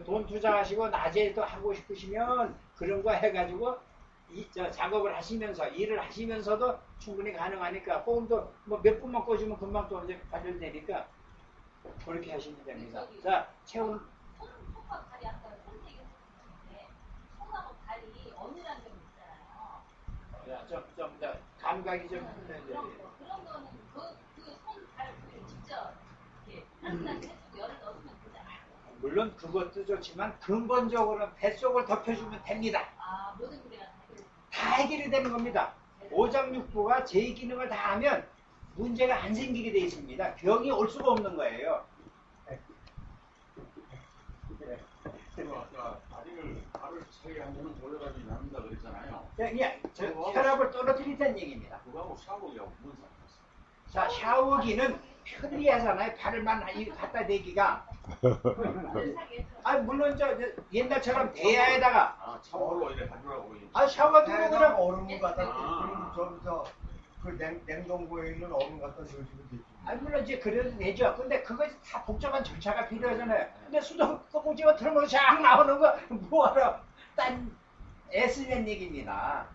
돈 투자하시고 낮에 또 하고 싶으시면 그런 거 해가지고 작업을 하시면서 일을 하시면서도 충분히 가능하니까 호흡도 뭐 몇 분만 꽂으면 금방 또 이제 발열되니까 그렇게 하시면 됩니다. 자, 채운 손과 발이 아까 손 얘기했는데 손하고 발이 어느라는 점 있잖아요. 좀 감각이 좀 그런 거는 그손 발을 직접 이렇게 따뜻하게 해주고 열을 넣으면 되잖아요. 물론 그것도 좋지만 근본적으로는 뱃속을 덮여주면 됩니다. 아, 모든 문제가 다 해결이 되는 겁니다. 오장육부가 제 기능을 다 하면 문제가 안 생기게 돼 있습니다. 병이 올 수가 없는 거예요. 발을 차게 하면은 돌려가지고 납니다 그랬잖아요. 그냥 혈압을 떨어뜨린다는 얘기입니다. 그거하고 샤워기하고 무슨 상관있어요? 자, 샤워기는 편리하잖아요. 발만 갖다 대기가. 물론 옛날처럼 대야에다가 샤워로 이렇게 가져라고. 샤워기로 그냥 얼음을 갖다 저기서 그 냉동고에 있는 얼음 갖다 넣으시면 되지. 물론 이제 그래도 되죠. 근데 그거 다 복잡한 절차가 필요하잖아요. 근데 수도 껍질만 틀면 쫙 나오는 거 뭐하러 딴 애쓰는 얘기입니다.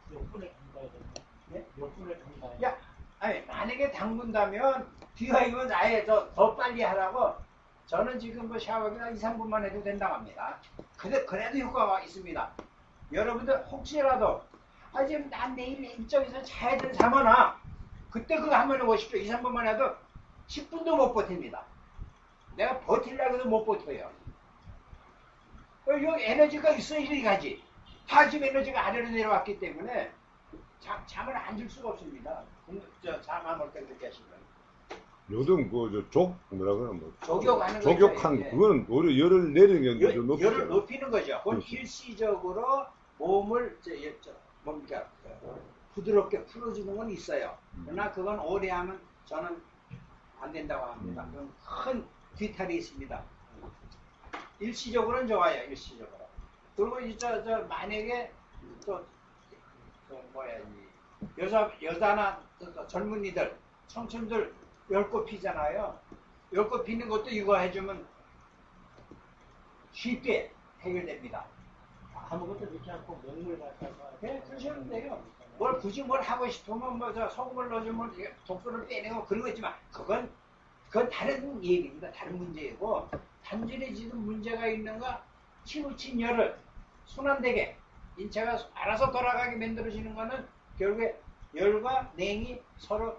몇 분에 담가야 되나? 몇 분에 담가야 야, 만약에 담근다면 비와이면 아예 더 빨리 하라고. 저는 지금 그 샤워기가 2, 3분만 해도 된다고 합니다. 그래도 효과가 있습니다. 여러분들 혹시라도 지금 난 내일 일정에서 자야 되는 사모나 그때 그거 한번 해보십시오. 2, 3분만 해도 10분도 못 버팁니다. 내가 버틸려고 해도 못 버텨요. 여기 에너지가 있어야지 가지. 다 지금 에너지가 아래로 내려왔기 때문에 잠을 안 줄 수가 없습니다. 잠 안 올 때 그렇게 하시면. 요즘 뭐라 그러나 뭐 족욕하는 족욕한 거죠. 그거는 오히려 열을 내리는 게 높이죠. 열을 높이는 거죠. 그건 일시적으로 몸을 뭡니까 부드럽게 풀어주는 건 있어요. 그러나 그건 오래 하면 저는 안 된다고 합니다. 그건 큰 뒤탈이 있습니다. 일시적으로는 좋아요. 일시적으로. 그리고 만약에 여자나 젊은이들 청춘들 열꽃 피잖아요. 열꽃 피는 것도 이거 해주면 쉽게 해결됩니다. 아무것도 넣지 않고 먹물 갖다가 그러시면 돼요. 굳이 뭘 하고 싶으면 소금을 넣어주면 독소를 빼내고 그런 거 있지만 그건 다른 얘기입니다. 다른 문제이고 단순히 지금 문제가 있는가 치우친 열을 순환되게 인체가 알아서 돌아가게 만들어지는 거는 결국에 열과 냉이 서로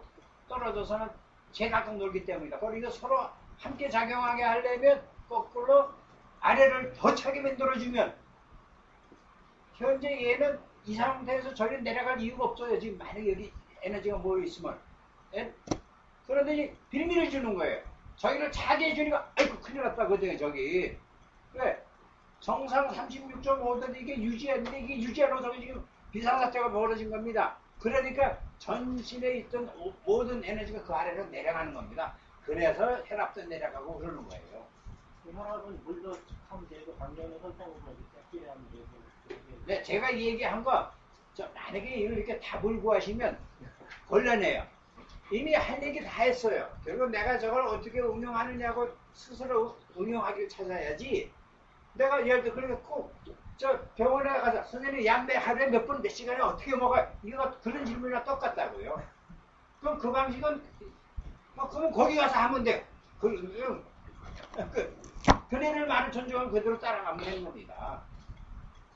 떨어져서는 제각각 놀기 때문이다. 그리고 서로 함께 작용하게 하려면 거꾸로 아래를 더 차게 만들어주면 현재 얘는 이 상태에서 저리 내려갈 이유가 없어요. 지금 만약에 여기 에너지가 모여있으면. 그런데 빌미를 주는 거예요. 저기를 차게 해주니까 아이고 큰일 났다 그거든요. 저기. 그래. 정상 36.5도 이게 유지하는데 이게 유지하면서 지금 비상사태가 벌어진 겁니다. 그러니까 전신에 있던 모든 에너지가 그 아래로 내려가는 겁니다. 그래서 혈압도 내려가고 그러는 거예요. 혈압은 물도 하면 되고 당뇨는 설탕으로 이렇게 하면 되고. 네, 제가 얘기한 거 만약에 이렇게 답을 구하시면 곤란해요. 이미 할 얘기 다 했어요. 결국 내가 저걸 어떻게 응용하느냐고 스스로 응용하기를 찾아야지. 내가 예를 들어 그러니까 꼭 병원에 가서 선생님 약매 하루에 몇 번 몇 시간에 어떻게 먹어요? 이거 그런 질문이랑 똑같다고요. 그럼 그 방식은 그러면 거기 가서 하면 돼. 그네를 말을 존중하면 그대로 따라가면 되는 겁니다.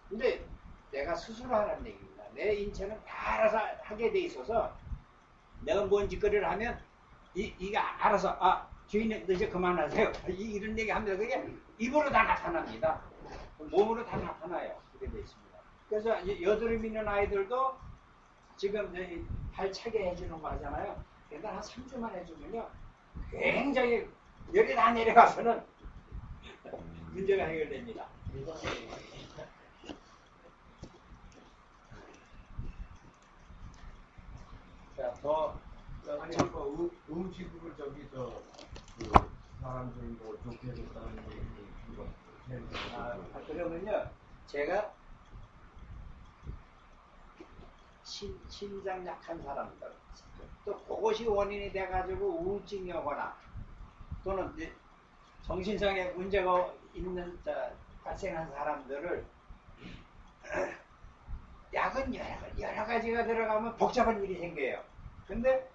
근데 내가 스스로 하라는 얘기입니다. 내 인체는 다 알아서 하게 돼 있어서 내가 뭔 짓거리를 하면 이가 알아서 주인님 이제 그만하세요. 이런 얘기 합니다. 그게 입으로 다 나타납니다. 몸으로 다 나타나요. 그렇게 돼 있습니다. 그래서 여드름 있는 아이들도 지금 발 차게 해주는 거 하잖아요. 그래서 한 3주만 해주면요. 굉장히 열이 다 내려가서는 문제가 해결됩니다. 자, 아니 음식을 그 사람들이 뭐 좋게 됐다는 얘기 그러면요 제가 심장 약한 사람들 또 그것이 원인이 돼가지고 우울증이 오거나 또는 정신상의 문제가 있는 발생한 사람들을 약은 여러 가지가 들어가면 복잡한 일이 생겨요. 근데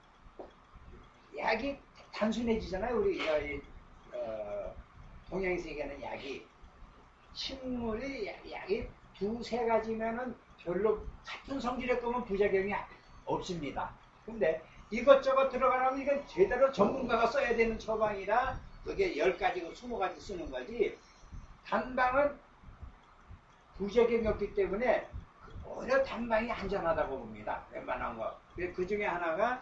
약이 단순해지잖아요. 우리 동양세계는 약이 식물이 약이 2-3가지면은 별로 같은 성질의 거면 부작용이 없습니다. 근데 이것저것 들어가려면 이건 제대로 전문가가 써야 되는 처방이라 그게 10가지고 20가지 쓰는 거지. 단방은 부작용이 없기 때문에 오히려 단방이 안전하다고 봅니다. 웬만한 거. 그 중에 하나가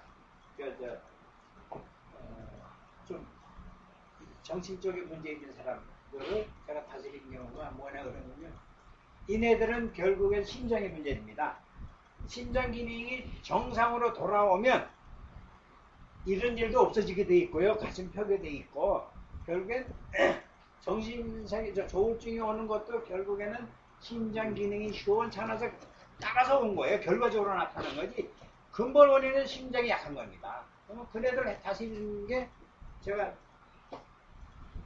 좀 정신적인 문제 있는 사람들을 제가 다스린 경우가 뭐냐 그러면요. 이네들은 결국엔 심장의 문제입니다. 심장 기능이 정상으로 돌아오면 이런 일도 없어지게 돼 있고요. 가슴 펴게 돼 있고 결국엔 정신상의 조울증이 오는 것도 결국에는 심장 기능이 시원찮아서 따라서 온 거예요. 결과적으로 나타나는 거지. 근본 원인은 심장이 약한 겁니다. 그러면 그네들 다스리는 게 제가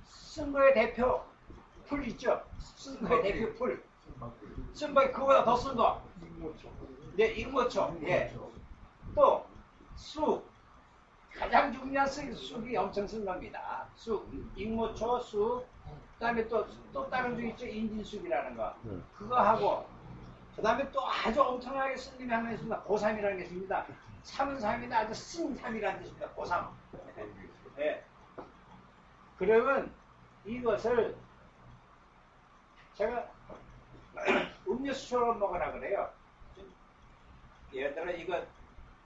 쓴 거의 대표 풀 있죠? 쓴 거의 대표 풀. 쓴 거에 그거보다 더 쓴 거. 네, 익모초. 예. 또 쑥. 가장 중요한 쑥이 엄청 쓴 겁니다. 쑥, 익모초, 쑥. 그다음에 또 다른 쑥 있죠? 인진쑥이라는 거. 그거 하고. 그다음에 또 아주 엄청나게 쓴 놈이 하나 있습니다. 고삼이라는 게 있습니다. 삼은 삼인데 아주 쓴 삼이라는 뜻입니다. 고삼. 예. 그러면 이것을 제가 음료수처럼 먹으라 그래요. 예를 들어 이거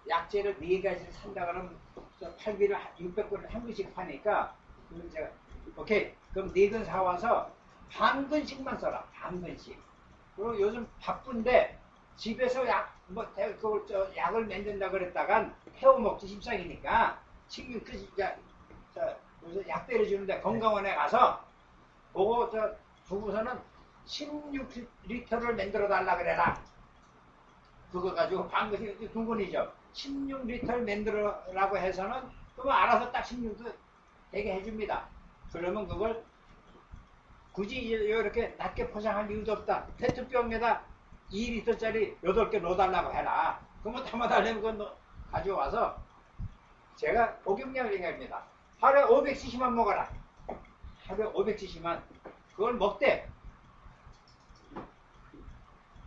약재를 4가지를 산다 그러면 8비를 600권을 한 근씩 파니까 그럼 제가 오케이 그럼 4근 사와서 반 근씩만 써라. 반 근씩. 그리고 요즘 바쁜데 집에서 약을 만든다 그랬다간 태워 먹지 십상이니까 지금 요새 약 때려주는데 건강원에 가서 그거 주고서는 16리터를 만들어 달라 그래라. 그거 가지고 방금이 2근이죠. 16리터를 만들어라고 해서는 그거 알아서 딱 16도 되게 해줍니다. 그러면 그걸 굳이 이렇게 낮게 포장할 이유도 없다. 페트병에다 2리터짜리 8개 넣어달라고 해라. 그러면 담아달라면 그건 가져와서 제가 복용량을 얘기합니다. 하루에 500cc만 먹어라. 하루에 500cc만. 그걸 먹되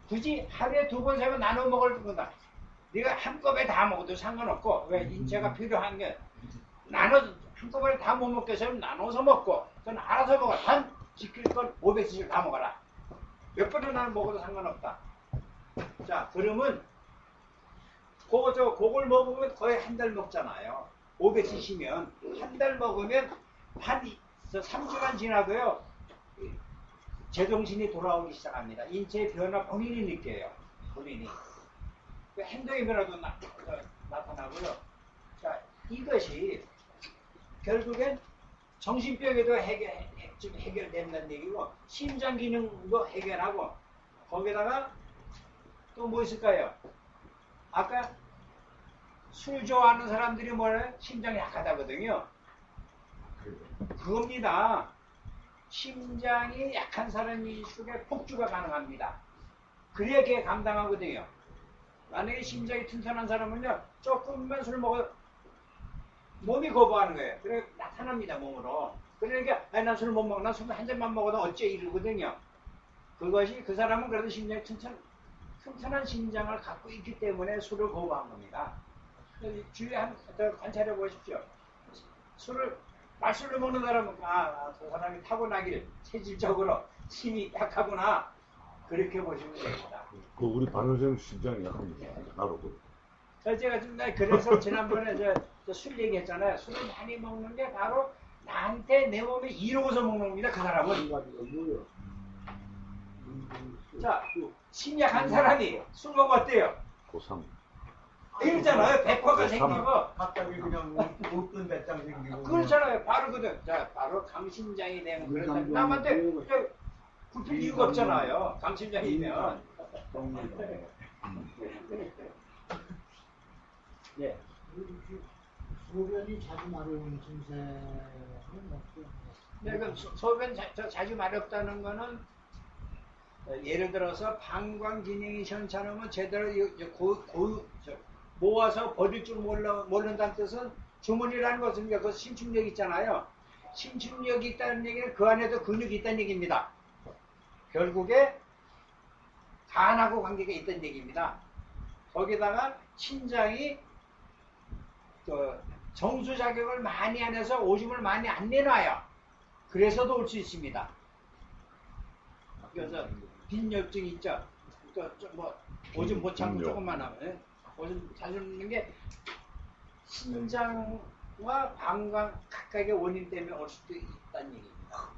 굳이 하루에 2번, 3번 나눠 먹을 거다. 네가 한꺼번에 다 먹어도 상관없고 왜 인체가 필요한 게 한꺼번에 다 못 먹겠으면 나눠서 먹고 그건 알아서 먹어. 단 지킬 건 500cc 다 먹어라. 몇 번을 나는 먹어도 상관없다. 자 그러면 그걸 먹으면 거의 한 달 먹잖아요. 500cc면 한 달 먹으면 한 3주간 지나도요 제정신이 돌아오기 시작합니다. 인체의 변화 본인이 느껴요. 본인이. 행동의 변화도 나타나고요. 자, 이것이 결국엔 정신병에도 해결된다는 얘기고 심장 기능도 해결하고 거기다가 또 뭐 있을까요? 아까 술 좋아하는 사람들이 뭐래요? 심장이 약하다거든요. 그겁니다. 심장이 약한 사람일수록 폭주가 가능합니다. 그래야 걔 감당하거든요. 만약에 심장이 튼튼한 사람은요, 조금만 술 먹어 몸이 거부하는 거예요. 그래 나타납니다 몸으로. 그러니까 아니 난 술 못 먹어. 난 술 한 잔만 먹어도 어째 이러거든요. 그것이 그 사람은 그래도 심장이 튼튼한 심장을 갖고 있기 때문에 술을 거부한 겁니다. 주위에 한번 관찰해 보십시오. 말술을 먹는 사람은 저 사람이 타고나길 체질적으로 힘이 약하구나 그렇게 보시면 됩니다. 그 우리 반선생 심장이 약합니다. 나로고. 제가 좀 그래서 지난번에 저 술 얘기했잖아요. 술을 많이 먹는 게 바로 나한테 내 몸에 이로워서 먹는 겁니다. 그 사람은. 자, 심약한 사람이 술 먹으면 어때요? 고3. 이러잖아요. 백화가 생기고. 갑자기 그냥 웃던 배짱 생기고. 그렇잖아요. 바로 자, 바로 강심장이 되면 그런다. 남한테 굽힐 이유가 없잖아요. 강심장이면. 예. 소변이 자주 마려운 증세는 없죠. 네, 그럼 소변 자주 마렵다는 거는 예를 들어서 방광 기능이 현찮으면 제대로 모아서 버릴 줄 모른다는 뜻은 주문이라는 것은 그 심축력 있잖아요. 심축력이 있다는 얘기는 그 안에도 근육이 있다는 얘기입니다. 결국에 간하고 관계가 있다는 얘기입니다. 거기다가 신장이 정수 자격을 많이 안 해서 오줌을 많이 안 내놔요. 그래서도 올 수 있습니다. 그래서 빈혈증 있죠. 오줌 못 참고 조금만 하면 오줌 자주 넣는 게 신장과 방광 각각의 원인 때문에 올 수도 있다는 얘기입니다.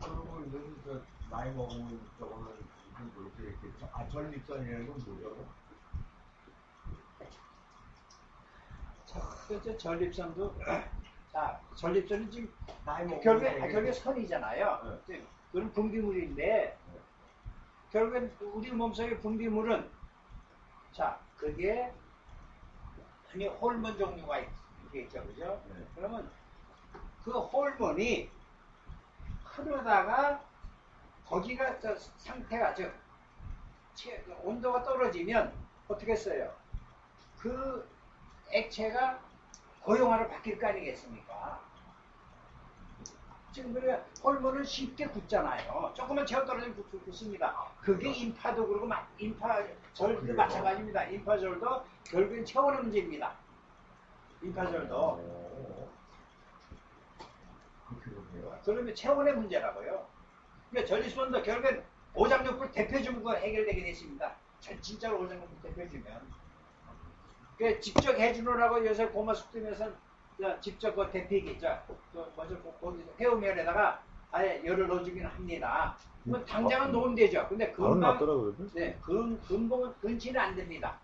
그리고 요즘 나이 먹으면 저거는 이렇게 전립선이라는 건 뭐죠? 그렇죠. 전립선도 전립선은 지금 나이 먹으면 결국에 선이잖아요. 그건 분비물인데 결국엔 우리 몸속의 분비물은 그게 흔히 호르몬 종류가 있겠죠, 그죠? 그러면 그 호르몬이 흐르다가 거기가 상태가 온도가 떨어지면 어떻게 써요? 그 액체가 고용화로 바뀔 거 아니겠습니까? 지금 그래 호르몬은 쉽게 굳잖아요. 조금만 채워 떨어지면 굳습니다. 그게 임파도 그러고 임파절도 마찬가지입니다. 임파절도 결국엔 체온의 문제입니다. 임파절도. 그러면 체온의 문제라고요. 그러니까 전립선도 결국엔 오장육부를 대표주면 해결되게 됐습니다. 진짜로 오장육부를 대표주면. 그 직접 해주느라고 요새 고마숙팀에서 직접 그 대피기죠. 회오면에다가 아예 열을 넣어주긴 합니다. 뭐 당장은 놓으면 근데 금방 근본은 근치는 안 됩니다.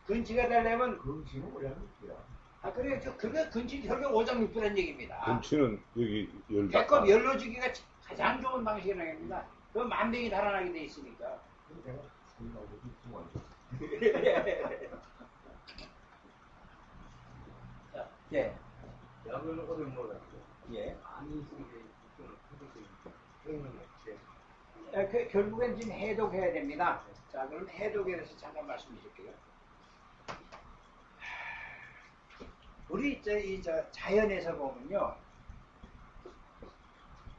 근치가 되려면 근치는 뭐라는 거야? 그래 그게 근치 결국 오장육부라는 얘기입니다. 근치는 여기 열. 배꼽 열 넣어주기가 가장 좋은 방식이라는 겁니다. 그 만병이 달아나게 돼 있으니까. 예. 약을 얻어 먹어요. 예. 아니 결국엔 지금 해독해야 됩니다. 자, 그럼 해독에 대해서 잠깐 말씀드릴게요. 우리 자연에서 보면요,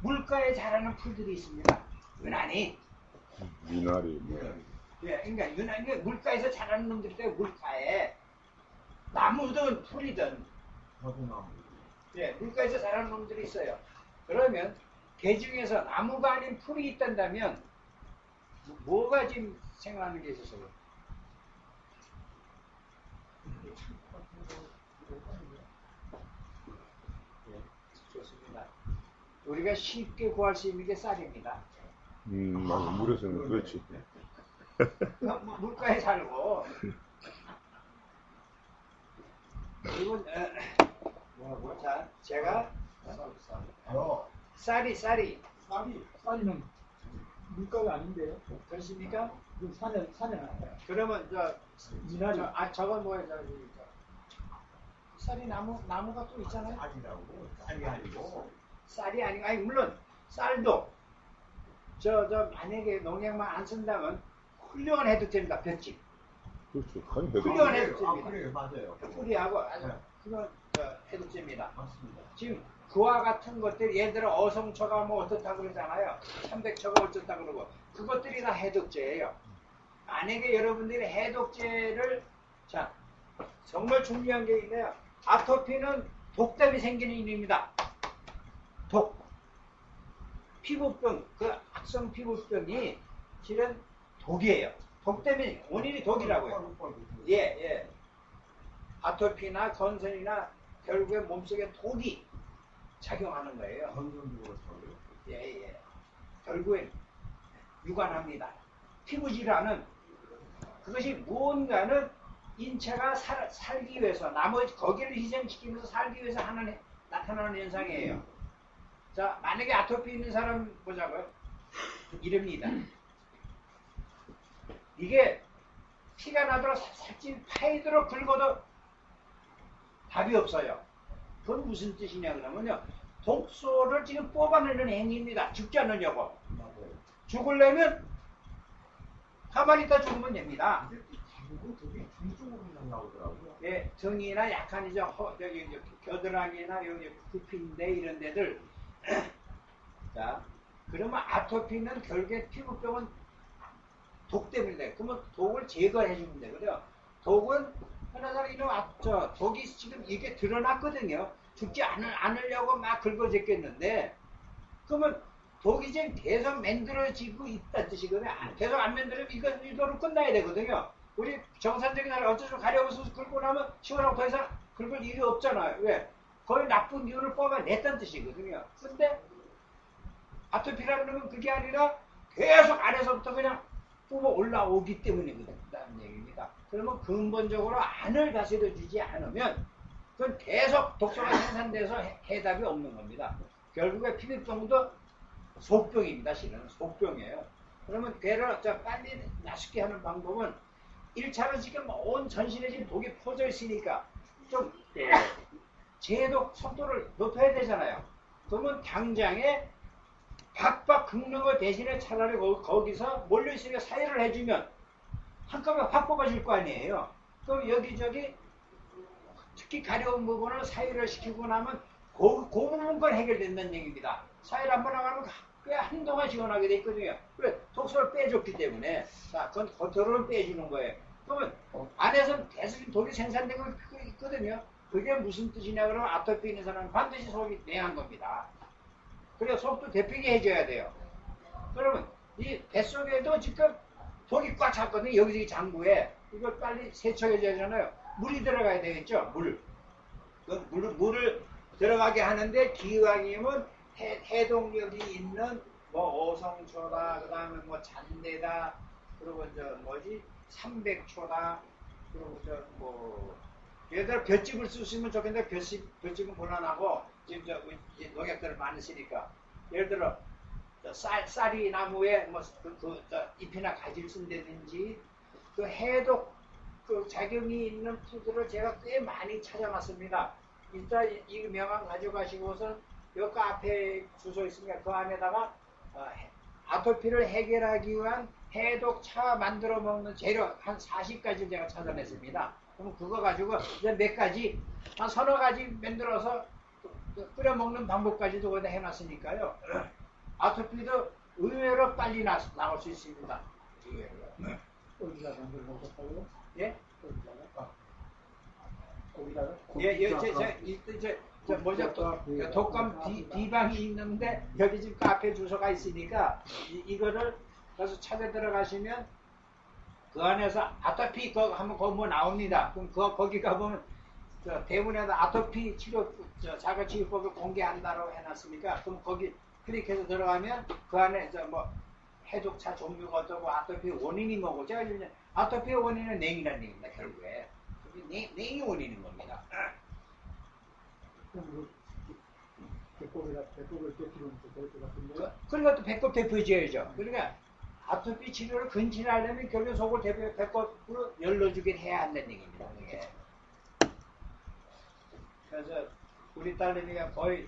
물가에 자라는 풀들이 있습니다. 유난히. 미나리. 예, 그러니까 유난히 물가에서 자라는 놈들이 있어요. 물가에 나무든 풀이든. 예, 물가에서 자라는 놈들이 있어요. 그러면 개 중에서 나무가 아닌 풀이 있단다면 뭐가 지금 생각하는 게 있어서요? 예, 좋습니다. 우리가 쉽게 구할 수 있는 게 쌀입니다. 맞아. 물에서는 그렇지. 물가에 살고. 그리고 자, 제가 쌀이는 물가가 아닌데요. 그렇습니까? 산에 나요. 그러면 미나리. 저건 뭐예요? 쌀이 나무가 또 있잖아요. 쌀이 아니고. 쌀이 아니 물론 쌀도 만약에 농약만 안 쓴다면 훌륭한 해독제입니다. 볏짚. 그렇죠. 간이 해독. 훌륭한 아, 해독제입니다. 그래요, 맞아요. 뿌리하고 아주 네. 훌륭한 해독제입니다. 맞습니다. 지금 그와 같은 것들, 예를 들어 어성초가 뭐 어떻다 그러잖아요. 참백초가 어쩌다 그러고, 그것들이 다 해독제예요. 만약에 여러분들이 해독제를, 자, 정말 중요한 게 있네요. 아토피는 독 때문에 생기는 일입니다. 독. 피부병, 그 악성 피부병이 실은 독이에요. 독 때문에, 원인이 독이라고요. 예, 예. 아토피나 건선이나 결국에 몸속에 독이 작용하는 거예요. 건전적으로 처리요. 예, 예. 결국엔 유관합니다. 피부질환은 그것이 무언가는 인체가 살기 위해서 나머지 거기를 희생시키면서 살기 위해서 나타나는 현상이에요. 자, 만약에 아토피 있는 사람 보자고요. 이럽니다. 이게 피가 나도록 살짝 파이도록 긁어도 답이 없어요. 그건 무슨 뜻이냐 그러면요. 독소를 지금 뽑아내는 행위입니다. 죽지 않으려고. 맞아요. 죽으려면 가만히 있다 죽으면 됩니다. 근데 대부분 그게 중쪽으로 그냥 나오더라고요. 예, 등이나 약한 이제 여기 겨드랑이나 여기 구피인데 이런 데들. 자, 그러면 아토피는 결국에 피부병은 독 때문에 돼. 그러면 독을 제거해 주면 되거든요. 독은 하나사람 이런 독이 지금 이게 드러났거든요. 죽지 않으려고 막 긁어댔겠는데, 그러면 독이 지금 계속 만들어지고 있다는 뜻이거든요. 계속 안 만들면 이거로 끝나야 되거든요. 우리 정상적인 사람 어쩌면 가려워서 긁고 나면 시원하고 더 이상 긁을 일이 없잖아요. 왜? 거의 나쁜 기운을 뽑아냈다는 뜻이거든요. 근데 아토피라는 건 그게 아니라 계속 아래서부터 그냥 뽑아 올라오기 때문이거든요. 얘기입니다. 그러면 근본적으로 안을 다스려 주지 않으면 그건 계속 독소가 생산돼서 해답이 없는 겁니다. 결국에 피부병도 속병입니다. 실은 속병이에요. 그러면 걔를 빨리 나쉽게 하는 방법은 1차는 지금 온 전신에 지금 독이 퍼져 있으니까 좀 제독 속도를 높여야 되잖아요. 그러면 당장에 박박 긁는 거 대신에 차라리 거기서 몰려있으니까 사유를 해주면 한꺼번에 확 뽑아줄 거 아니에요. 그럼 여기저기 특히 가려운 부분을 사유를 시키고 나면 그 부분 건 해결된다는 얘기입니다. 사유를 한번 나가면 꽤 한동안 시원하게 돼 있거든요. 그래, 독소를 빼줬기 때문에. 자, 그건 겉으로는 빼주는 거예요. 그러면 안에서는 계속 독이 생산되고 있거든요. 그게 무슨 뜻이냐 그러면 아토피 있는 사람은 반드시 속이 냉한 겁니다. 그래서 속도 데피게 해줘야 돼요. 그러면 이 뱃속에도 지금 독이 꽉 찼거든요. 여기저기 장부에. 이걸 빨리 세척해줘야 하잖아요. 물이 들어가야 되겠죠. 물을 들어가게 하는데 기왕이면 해독력이 있는 뭐 어성초다, 그 다음에 뭐 잔대다, 그리고 삼백초다, 그리고 예를 들어 볏짚을 쓰시면 좋겠는데 볏짚은 곤란하고 지금 농약들을 많이 쓰니까 예를 들어 쌀이 나무에 잎이나 가지를 쓴다든지 그 해독 그 작용이 있는 푸드를 제가 꽤 많이 찾아놨습니다. 일단 이 명함 가져가시고서 여기 앞에 주소 있으니까 그 안에다가 아토피를 해결하기 위한 해독차 만들어 먹는 재료 한 40가지 제가 찾아냈습니다. 그럼 그거 가지고 이제 몇 가지, 한 서너 가지 만들어서 끓여 먹는 방법까지도 거기다 해놨으니까요. 아토피도 의외로 빨리 나올 수 있습니다. 의외로. 어디다 만들어 놓으셨다고요? 예? 거기다가? 이제 독감 D방이 있는데 여기 지금 카페 주소가 있으니까 이거를 가서 찾아 들어가시면 그 안에서 아토피 그거 하면 거기 뭐 나옵니다. 그럼 거기 가보면 대문에다 아토피 치료 자가치료법을 공개한다고 해놨으니까 그럼 거기 클릭해서 들어가면 그 안에 뭐 해독차 종류가 어떠고 아토피 원인이 뭐고 제가 이제 아토피 원인은 냉이라는 얘기입니다. 결국에 냉이 원인인 겁니다. 그럼 배꼽을 떼피면 될 것 같은데요? 그러니까 또 배꼽 대표해줘야죠. 그러니까 아토피 치료를 근친하려면 결국 속을 배꼽으로 열러주긴 해야 한다는 얘기입니다. 이게. 그래서 우리 딸내미가 거의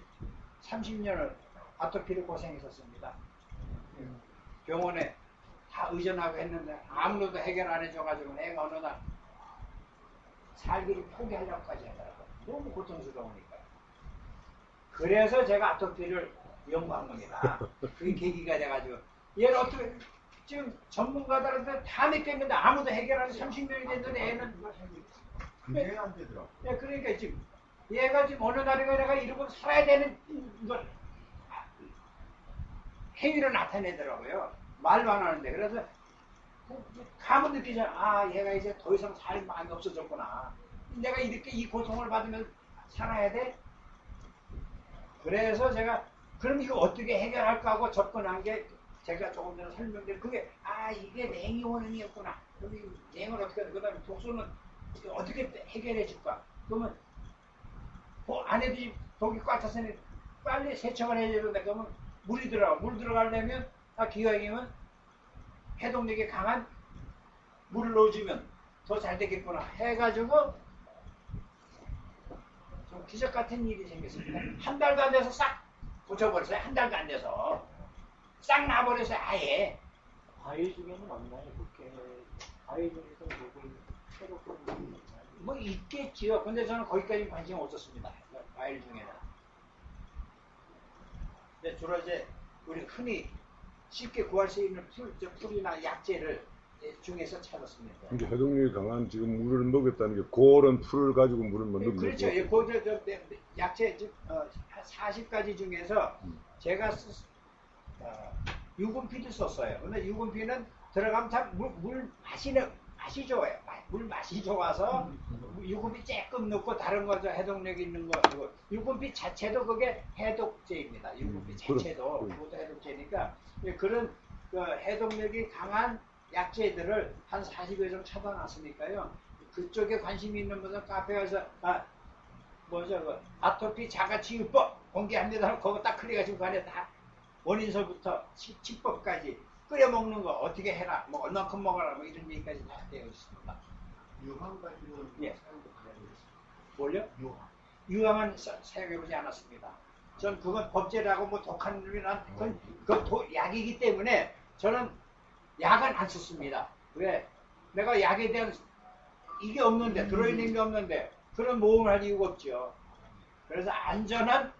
30년을 아토피를 고생했었습니다. 병원에 다 의존하고 했는데 아무도 해결 안 해줘가지고 애가 어느 날 살기를 포기하려고까지 하더라고요. 너무 고통스러우니까. 그래서 제가 아토피를 연구한 겁니다. 그게 계기가 돼가지고 얘는 어떻게 지금 전문가들한테 다 믿겠는데 아무도 해결하는 30년이 됐는데 애는 그게 안 되더라고. 예, 그러니까 지금 얘가 지금 어느 날인가 내가 이러고 살아야 되는 걸 행위로 나타내더라고요. 말도 안 하는데. 그래서 감은 느끼잖아. 아, 얘가 이제 더 이상 살 마음이 없어졌구나. 내가 이렇게 이 고통을 받으면 살아야 돼? 그래서 제가 그럼 이거 어떻게 해결할까 하고 접근한 게 제가 조금 전에 설명드린 그게 이게 냉이 원인이었구나. 그럼 이 냉을 어떻게 그 다음에 독소는 어떻게 해결해 줄까? 그러면 그 안에도 독이 꽉 찼으니 빨리 세척을 해야 되는데 그러면 물이 들어가. 물 들어가려면 기왕이면 해독력이 강한 물을 넣어주면 더 잘 되겠구나 해가지고 좀 기적 같은 일이 생겼습니다. 한 달도 안 돼서 싹 고쳐버렸어요. 한 달도 안 돼서 싹 나버렸어요. 아예. 과일 중에는 없나요? 그렇게 과일 중에서 목을 새롭게 뭐 있겠지요. 근데 저는 거기까지 관심 없었습니다. 과일 중에는. 근데 주로 이제 우리 흔히 쉽게 구할 수 있는 풀이나 약재를 중에서 찾았습니다. 이제 해독력이 강한 지금 물을 먹였다는 게 그런 풀을 가지고 물을 먹는 거죠. 그렇죠. 예, 그 약재 40가지 중에서 제가 유분피도 썼어요. 근데 유분피는 들어가면 참 물 맛이 좋아요. 물 맛이 좋아서 유분피 조금 넣고 다른 거죠. 해독력 있는 거. 유분피 자체도 그게 해독제입니다. 유분피 자체도 그것도 해독제니까 그런 해독력이 강한 약재들을 한 40여 종 찾아놨으니까요. 그쪽에 관심이 있는 분은 카페 가서 아토피 자가치유법 공개합니다. 그거 딱 클릭하시고 그 안에 다 원인서부터 치법까지 끓여 먹는 거 어떻게 해라, 뭐 얼만큼 먹어라, 뭐 이런 얘기까지 다 되어 있습니다. 유황 가지고 예. 사용도 가능했어요. 뭘요? 유황. 유황은 사용해보지 않았습니다. 전 그건 법제라고 뭐 독한 놈이란 그건 약이기 때문에 저는 약은 안 썼습니다. 왜? 내가 약에 대한 이게 없는데 들어있는 게 없는데 그런 모험을 할 이유가 없죠. 그래서 안전한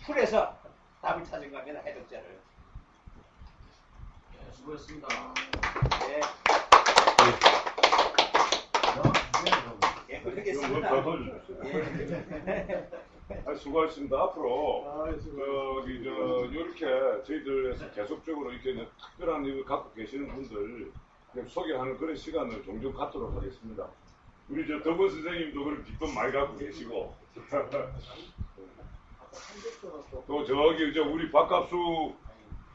풀에서 답을 찾은 겁니다. 해독제를. 네, 수고했습니다. 네. 예, 이거 모르겠습니다. 더 주십시오. 수고하셨습니다. 앞으로 이렇게 저희들에서 계속적으로 이렇게 특별한 일을 갖고 계시는 분들 소개하는 그런 시간을 종종 갖도록 하겠습니다. 우리 덕원 선생님도 그런 비법 많이 갖고 계시고 또 우리 박갑수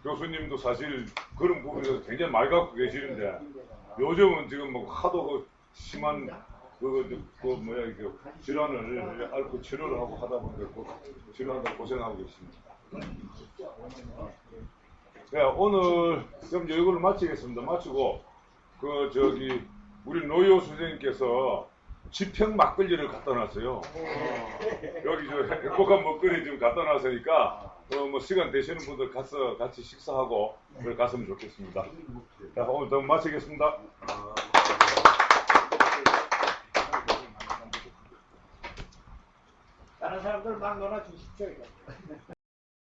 교수님도 사실 그런 부분에서 굉장히 많이 갖고 계시는데 요즘은 지금 뭐 하도 심한 질환을 앓고 치료를 하고 하다 보니까 치료하다 고생하고 계십니다. 네, 오늘 그럼 이걸 마치겠습니다. 마치고 우리 노효 선생님께서 지평 막걸리를 갖다 놨어요. 여기 행복한 먹거리 좀 갖다 놨으니까 뭐 시간 되시는 분들 가서 같이 식사하고 갔으면 좋겠습니다. 자, 오늘 좀 마치겠습니다. 다른 사람들 막 놀아 주십시오. 이거.